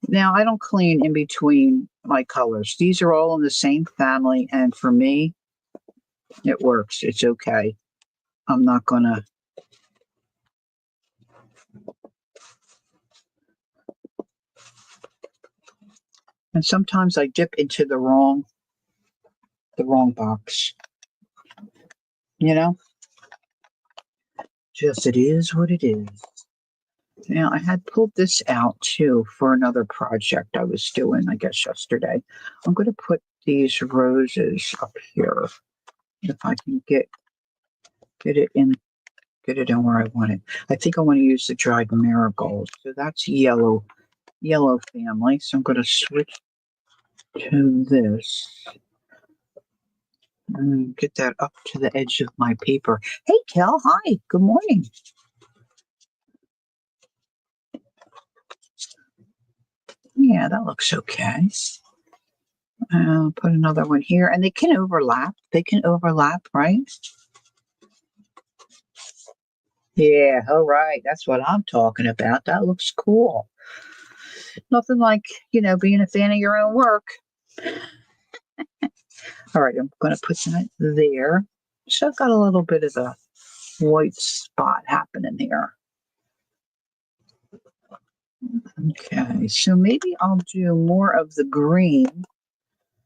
Now, I don't clean in between my colors. These are all in the same family, and for me, it works. It's okay. I'm not going to. And sometimes I dip into the wrong box. You know? Just it is what it is. Now, I had pulled this out too for another project I was doing, I guess, yesterday. I'm going to put these roses up here. If I can get it in where I want it. I think I want to use the dried marigolds. So that's yellow family. So I'm going to switch to this. And get that up to the edge of my paper. Hey, Kel. Hi. Good morning. Yeah, that looks okay. I'll put another one here. And they can overlap. Right? Yeah, all right. That's what I'm talking about. That looks cool. Nothing like, being a fan of your own work. All right, I'm going to put that there. So I've got a little bit of a white spot happening here. Okay, so maybe I'll do more of the green,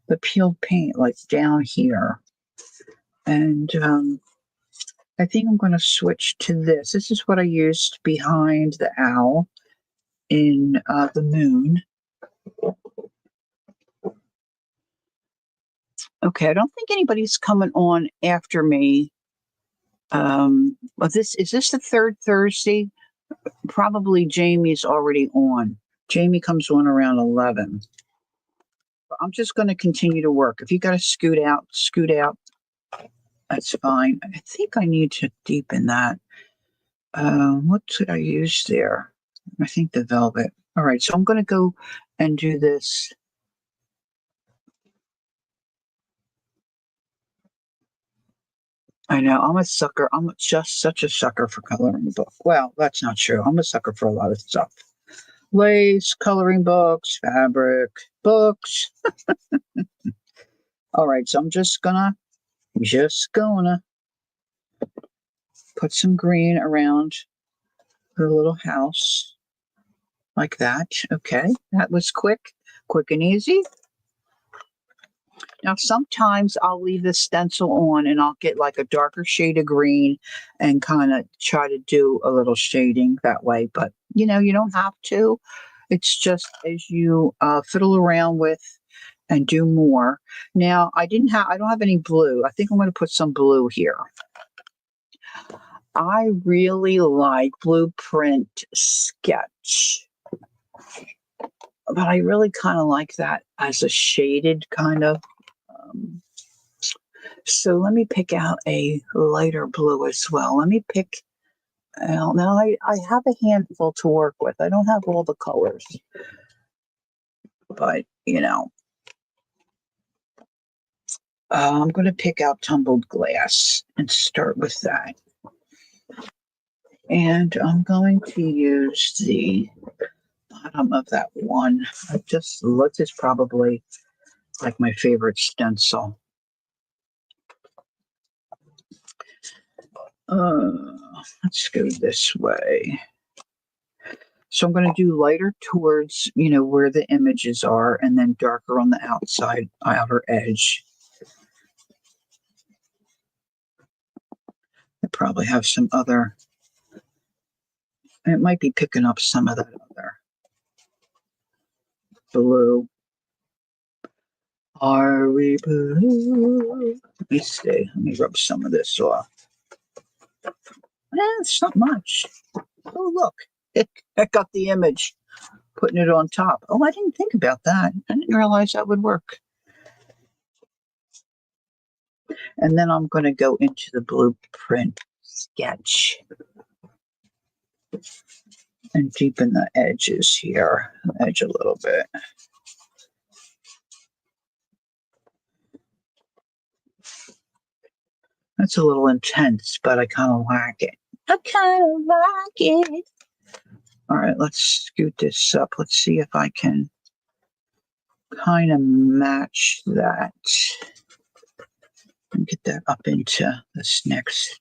the peeled paint, like down here. And I think I'm going to switch to this. This is what I used behind the owl in the moon. Okay, I don't think anybody's coming on after me. Is this the third Thursday? Probably Jamie's already on. Jamie comes on around 11. But I'm just going to continue to work. If you got to scoot out. That's fine. I think I need to deepen that. What should I use there? I think the velvet. All right, so I'm going to go and do this. I know, I'm a sucker. I'm just such a sucker for coloring books. Well, that's not true. I'm a sucker for a lot of stuff. Lace, coloring books, fabric, books. All right, so I'm just gonna put some green around the little house like that. Okay, that was quick and easy. Now, sometimes I'll leave the stencil on and I'll get like a darker shade of green and kind of try to do a little shading that way. But, you don't have to. It's just as you fiddle around with and do more. Now, I don't have any blue. I think I'm going to put some blue here. I really like Blueprint Sketch. But I really kind of like that as a shaded kind of. So let me pick out a lighter blue as well. Let me pick. Now I have a handful to work with. I don't have all the colors. But, I'm going to pick out tumbled glass and start with that. And I'm going to use the bottom of that one. This is probably like my favorite stencil. Let's go this way. So I'm going to do lighter towards, where the images are, and then darker on the outer edge. I probably have some other, it might be picking up some of that other blue. Are we blue? Let me see. Let me rub some of this off. It's not much. Oh, look. I got the image. Putting it on top. Oh, I didn't think about that. I didn't realize that would work. And then I'm going to go into the blueprint sketch and deepen the edges here. Edge a little bit. That's a little intense, but I kind of like it. I kind of like it. All right, let's scoot this up. Let's see if I can kind of match that and get that up into this next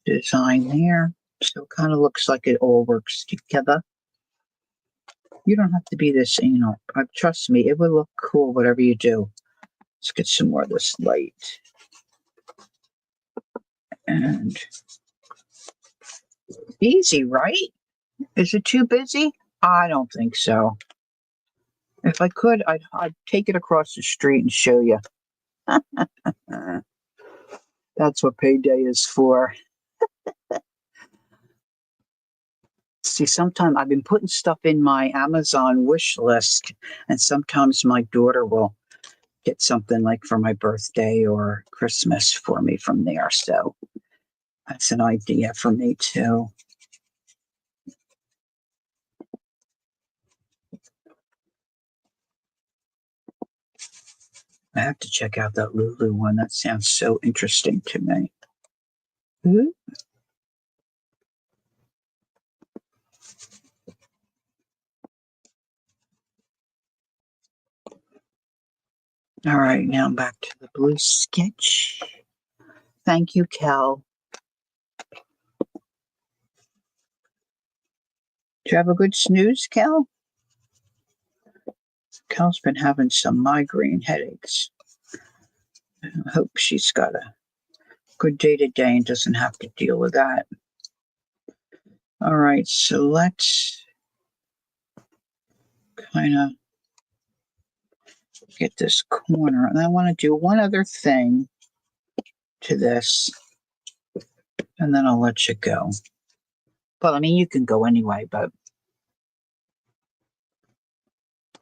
design there. So it kind of looks like it all works together. You don't have to be this anal. Trust me, it will look cool whatever you do. Let's get some more of this light. And easy, right? Is it too busy? I don't think so. If I could, I'd take it across the street and show you. That's what payday is for. See, sometimes I've been putting stuff in my Amazon wish list, and sometimes my daughter will get something like for my birthday or Christmas for me from there. So that's an idea for me too. I have to check out that Lulu one. That sounds so interesting to me. Mm-hmm. All right, now I'm back to the blue sketch. Thank you, Kel. Do you have a good snooze, Kel? Kel's been having some migraine headaches. I hope she's got a good day today and doesn't have to deal with that. All right, so let's kind of get this corner. And I want to do one other thing to this, and then I'll let you go. Well, I mean, you can go anyway, but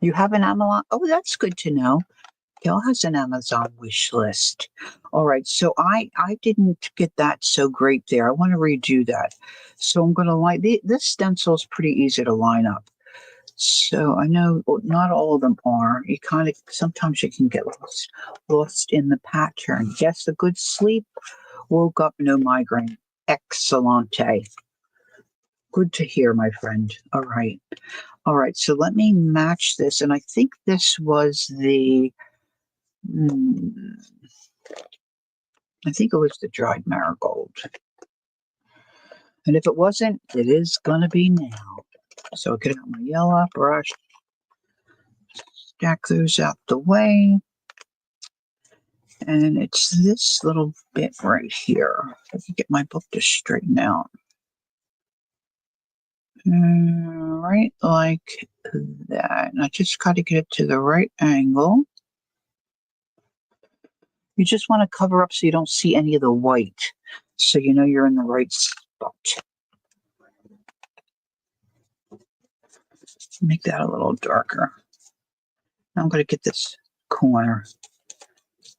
you have an Amazon. Oh, that's good to know. Gail has an Amazon wish list. All right, so I didn't get that so great there. I want to redo that. So I'm going to line, this stencil is pretty easy to line up. So I know not all of them are. You kind of, sometimes you can get lost in the pattern. Yes, a good sleep, woke up, no migraine. Excellente. Good to hear, my friend. All right. All right, so let me match this. And I think this was the, I think it was the dried marigold. And if it wasn't, it is going to be now. So I'll get out my yellow brush, stack those out the way. And it's this little bit right here. If I can get my book to straighten out. Right like that. And I just got to get it to the right angle. You just want to cover up so you don't see any of the white. So you know you're in the right spot. Make that a little darker. I'm going to get this corner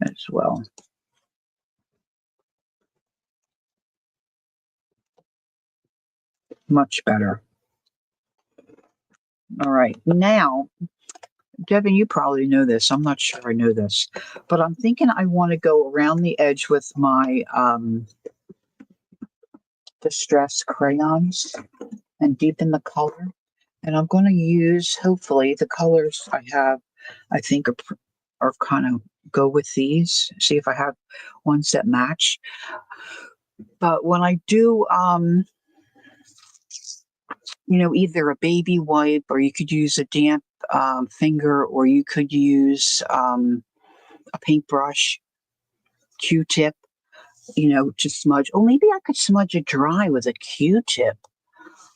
as well. Much better. All right, now Devin, you probably know this. I'm not sure I know this, but I'm thinking I want to go around the edge with my distress crayons and deepen the color. And I'm going to use, hopefully, the colors I have, I think are kind of go with these. See if I have ones that match. But when I do, either a baby wipe, or you could use a damp finger, or you could use a paintbrush, Q-tip, to smudge. Oh, maybe I could smudge it dry with a Q-tip.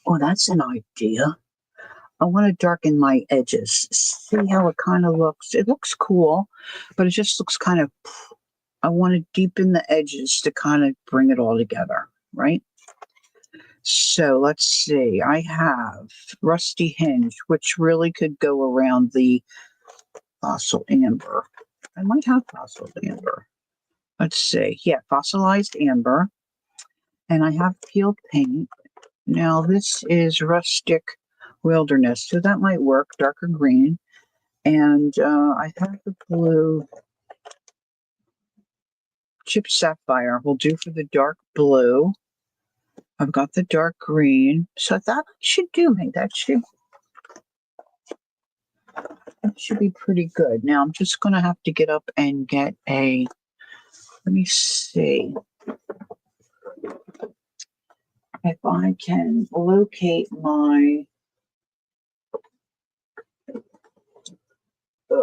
Oh, that's an idea. I want to darken my edges. See how it kind of looks. It looks cool, but it just looks kind of, I want to deepen the edges to kind of bring it all together, right? So let's see. I have Rusty Hinge, which really could go around the fossil amber. I might have fossil amber. Let's see. Yeah, fossilized amber. And I have peeled paint. Now this is rustic wilderness, so that might work. Darker green. And I have the blue chip sapphire. Will do for the dark blue. I've got the dark green. So that should do me. That should be pretty good. Now I'm just going to have to get up and get let me see if I can locate my, I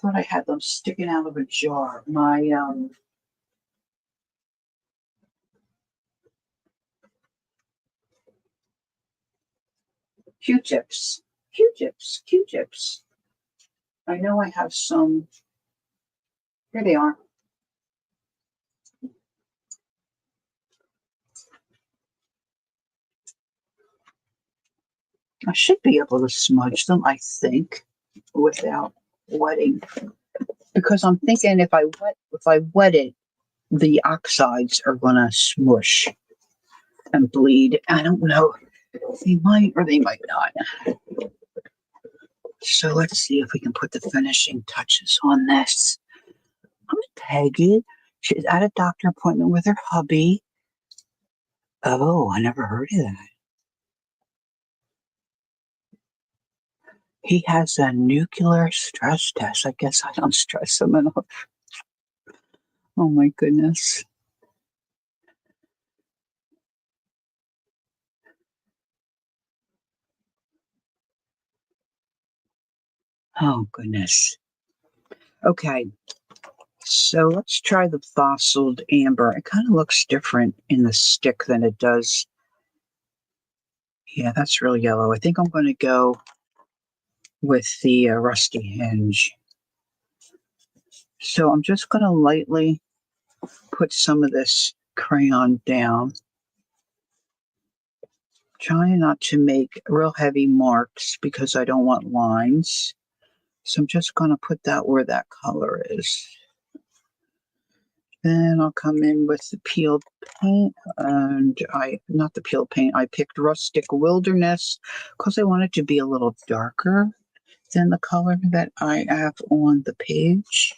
thought I had them sticking out of a jar. My, Q-tips. Q-tips. Q-tips. I know I have some. Here they are. I should be able to smudge them, I think, without wetting. Because I'm thinking if I wet it, the oxides are gonna smush and bleed. I don't know. They might or they might not. So let's see if we can put the finishing touches on this. I'm Peggy. She's at a doctor appointment with her hubby. Oh, I never heard of that. He has a nuclear stress test. I guess I don't stress him enough. Oh my goodness. Oh goodness. Okay. So let's try the fossiled amber. It kind of looks different in the stick than it does. Yeah, that's real yellow. I think I'm going to go with the rusty hinge. So I'm just going to lightly put some of this crayon down. Trying not to make real heavy marks because I don't want lines. So I'm just going to put that where that color is. Then I'll come in with the peeled paint, and not the peeled paint, I picked Rustic Wilderness because I want it to be a little darker than the color that I have on the page.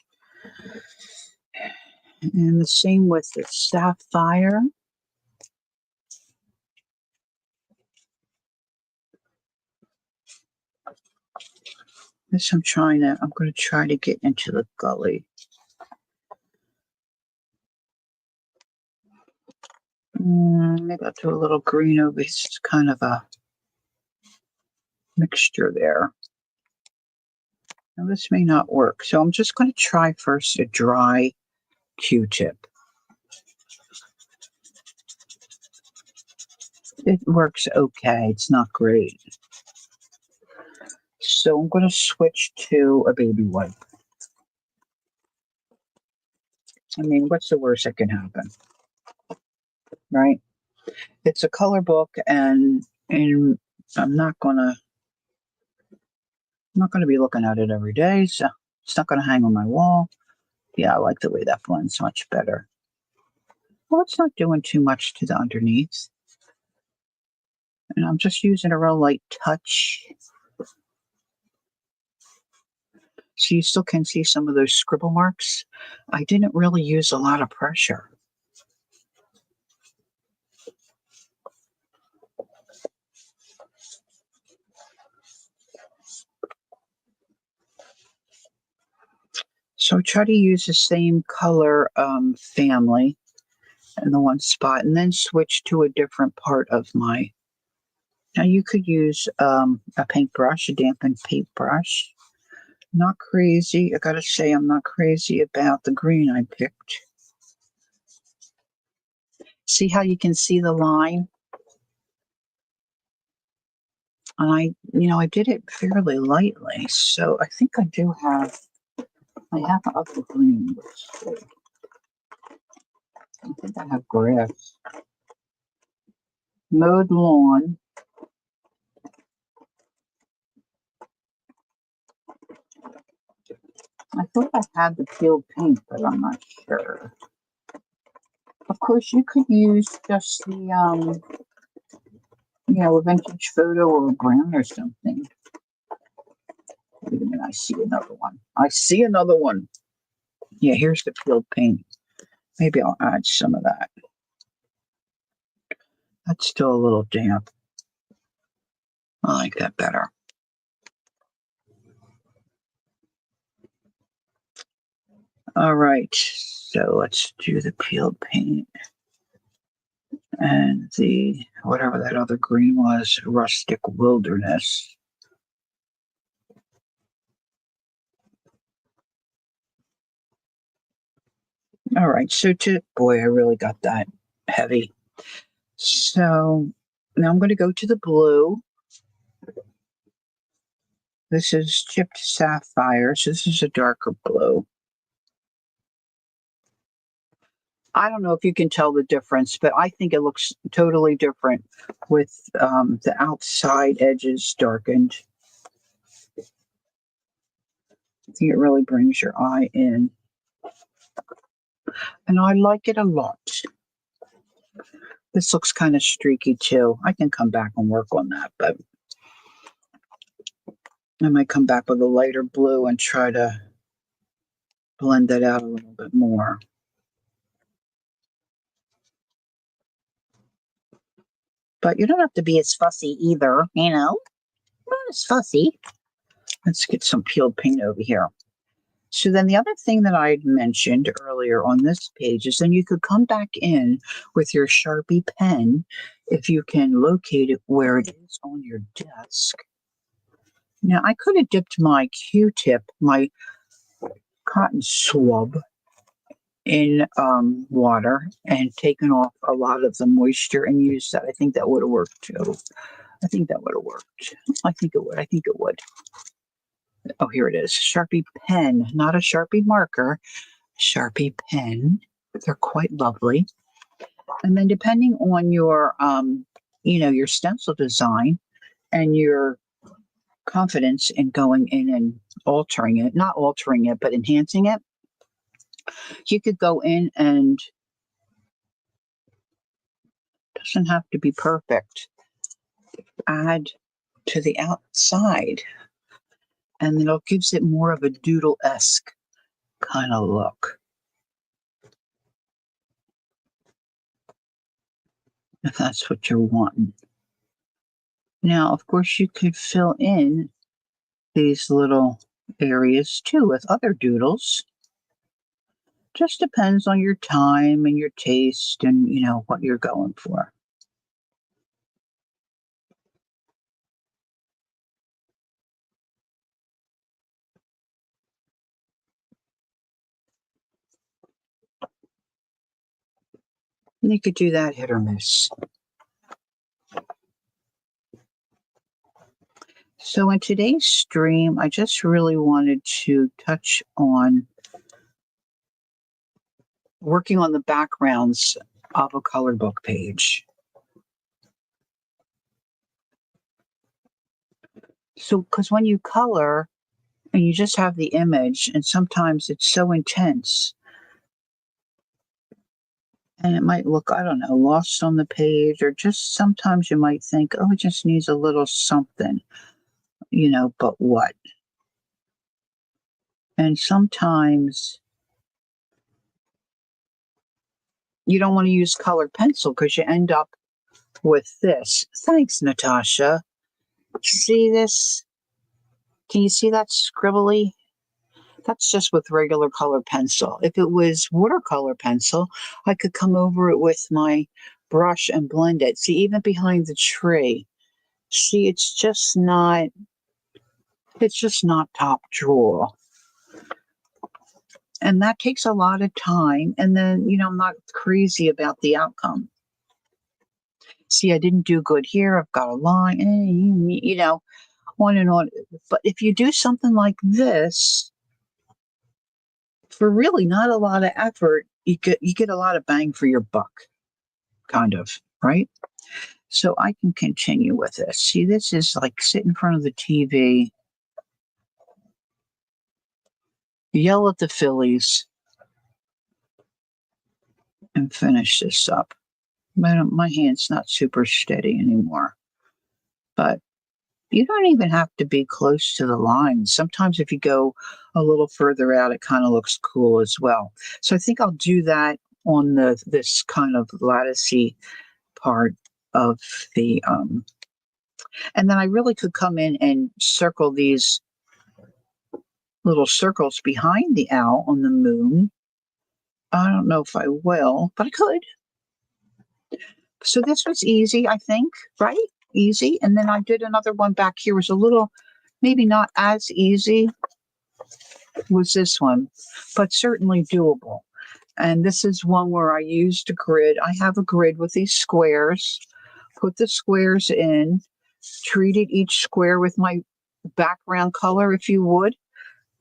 And the same with the Sapphire. This I'm going to try to get into the gully. Maybe I'll do a little green over. It's kind of a mixture there. Now this may not work, so I'm just going to try first a dry Q-tip. It works okay. It's not great. So I'm going to switch to a baby wipe. I mean, what's the worst that can happen? Right? It's a color book, and I'm not gonna be looking at it every day, so it's not gonna hang on my wall. Yeah, I like the way that blends much better. Well, it's not doing too much to the underneath. And I'm just using a real light touch. So you still can see some of those scribble marks. I didn't really use a lot of pressure. So I try to use the same color family in the one spot and then switch to a different part of my. Now you could use a paintbrush, a dampened paintbrush. Not crazy. I gotta say, I'm not crazy about the green I picked. See how you can see the line? And I did it fairly lightly. So I think I have other greens. I think I have grass. Mowed lawn. I thought I had the peeled paint, but I'm not sure. Of course, you could use just the, a vintage photo or a brown or something. Wait a minute, I see another one. I see another one. Yeah, here's the peeled paint. Maybe I'll add some of that. That's still a little damp. I like that better. All right, so let's do the peeled paint. And the, whatever that other green was, rustic wilderness. All right, so boy, I really got that heavy. So now I'm going to go to the blue. This is chipped sapphire, so this is a darker blue. I don't know if you can tell the difference, but I think it looks totally different with the outside edges darkened. I think it really brings your eye in. And I like it a lot. This looks kind of streaky too. I can come back and work on that, but I might come back with a lighter blue and try to blend it out a little bit more. But you don't have to be as fussy either, not as fussy. Let's get some peeled paint over here. So then the other thing that I had mentioned earlier on this page is then you could come back in with your Sharpie pen if you can locate it where it is on your desk. Now I could have dipped my Q-tip, my cotton swab, in water and taken off a lot of the moisture and used that. I think that would have worked too. I think that would have worked. I think it would. I think it would. Oh, here it is. Sharpie pen, not a Sharpie marker. Sharpie pen. They're quite lovely. And then depending on your, your stencil design and your confidence in going in and altering it, not altering it, but enhancing it, you could go in and doesn't have to be perfect. Add to the outside, and then it gives it more of a doodle-esque kind of look. If that's what you're wanting. Now, of course, you could fill in these little areas too with other doodles. Just depends on your time and your taste and, what you're going for. And you could do that hit or miss. So in today's stream, I just really wanted to touch on working on the backgrounds of a color book page. So, because when you color and you just have the image, and sometimes it's so intense, And it might look, I don't know, lost on the page, or just sometimes you might think, oh, it just needs a little something, but what? And sometimes you don't want to use colored pencil because you end up with this. Thanks, Natasha. See this? Can you see that scribbly? That's just with regular colored pencil. If it was watercolor pencil, I could come over it with my brush and blend it. See, even behind the tree, see, it's just not top drawer. And that takes a lot of time. And then, I'm not crazy about the outcome. See, I didn't do good here. I've got a line, on and on. But if you do something like this, for really not a lot of effort, you get a lot of bang for your buck, kind of, right? So I can continue with this. See, this is like sit in front of the TV, yell at the Phillies, and finish this up. My hand's not super steady anymore. But you don't even have to be close to the line. Sometimes if you go a little further out, it kind of looks cool as well. So I think I'll do that on this kind of latticey part of the and then I really could come in and circle these little circles behind the owl on the moon. I don't know if I will, but I could. So this was easy, I think, right? Easy. And then I did another one back here. It was a little, maybe not as easy was this one, but certainly doable. And this is one where I used a grid. I have a grid with these squares, put the squares in, treated each square with my background color, if you would.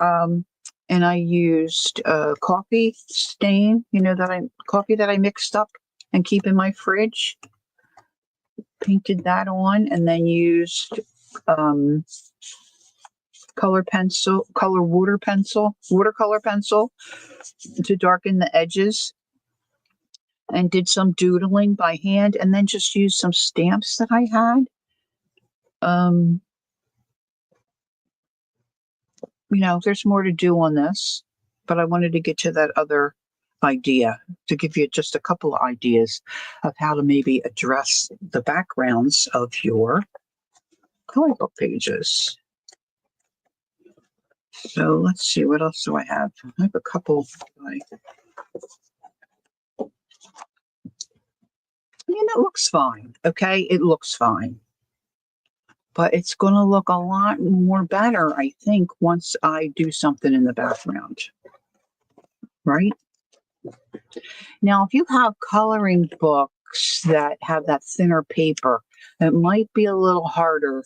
And I used coffee stain, coffee that I mixed up and keep in my fridge. Painted that on, and then used watercolor pencil to darken the edges, and did some doodling by hand, and then just used some stamps that I had. There's more to do on this, but I wanted to get to that other idea to give you just a couple of ideas of how to maybe address the backgrounds of your coloring book pages. So let's see, what else do I have? I have a couple. It looks fine. Okay, it looks fine. But it's going to look a lot more better, I think, once I do something in the background. Right? Now, if you have coloring books that have that thinner paper, it might be a little harder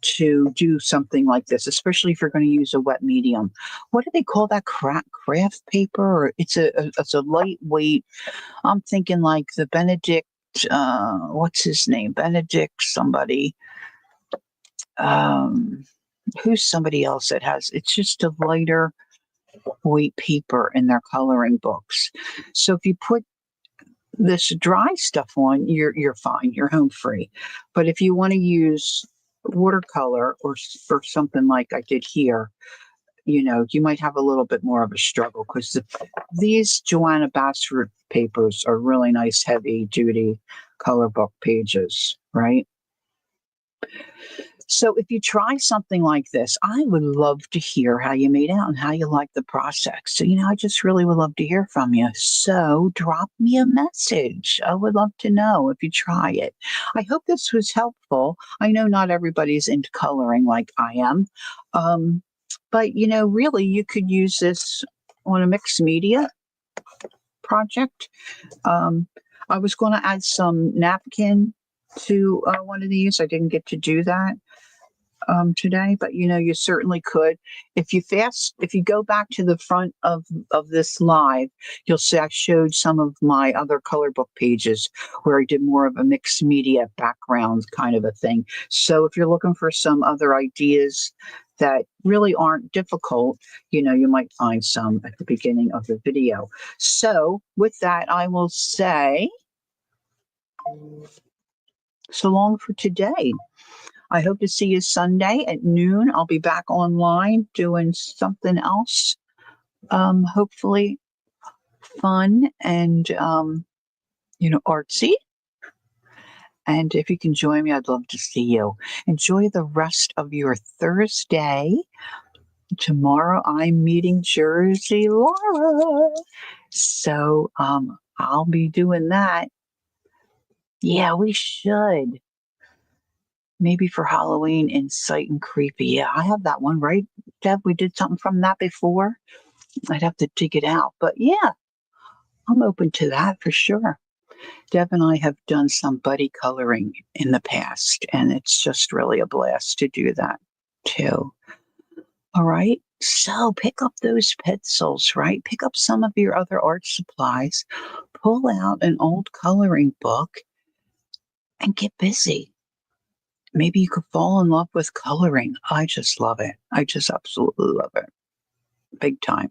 to do something like this, especially if you're going to use a wet medium. What do they call that? Craft paper? Or it's a lightweight. I'm thinking like the Benedict. What's his name? Benedict somebody. Who's somebody else that has? It's just a lighter weight paper in their coloring books. So if you put this dry stuff on, you're fine. You're home free. But if you want to use watercolor or something like I did here, you might have a little bit more of a struggle because these Johanna Basford papers are really nice, heavy duty color book pages, right? So if you try something like this, I would love to hear how you made out and how you like the process. So, I just really would love to hear from you. So drop me a message. I would love to know if you try it. I hope this was helpful. I know not everybody's into coloring like I am. But, really you could use this on a mixed media project. I was going to add some napkin to one of these. I didn't get to do that today, but you certainly could. If you go back to the front of this live, you'll see I showed some of my other color book pages where I did more of a mixed media background kind of a thing. So if you're looking for some other ideas that really aren't difficult. You might find some at the beginning of the video. So with that, I will say so long for today. I hope to see you Sunday at noon. I'll be back online doing something else, hopefully fun and, artsy. And if you can join me, I'd love to see you. Enjoy the rest of your Thursday. Tomorrow I'm meeting Jersey Laura. So I'll be doing that. Yeah, we should. Maybe for Halloween, Insight and Creepy. Yeah, I have that one, right, Deb? We did something from that before. I'd have to dig it out. But yeah, I'm open to that for sure. Deb and I have done some buddy coloring in the past, and it's just really a blast to do that too. All right. So pick up those pencils, right? Pick up some of your other art supplies, pull out an old coloring book, and get busy. Maybe you could fall in love with coloring. I just love it. I just absolutely love it. Big time.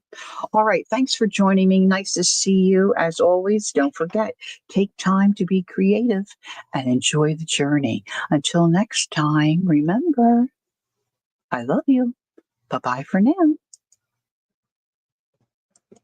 All right. Thanks for joining me. Nice to see you. As always, don't forget, take time to be creative and enjoy the journey. Until next time, remember, I love you. Bye-bye for now.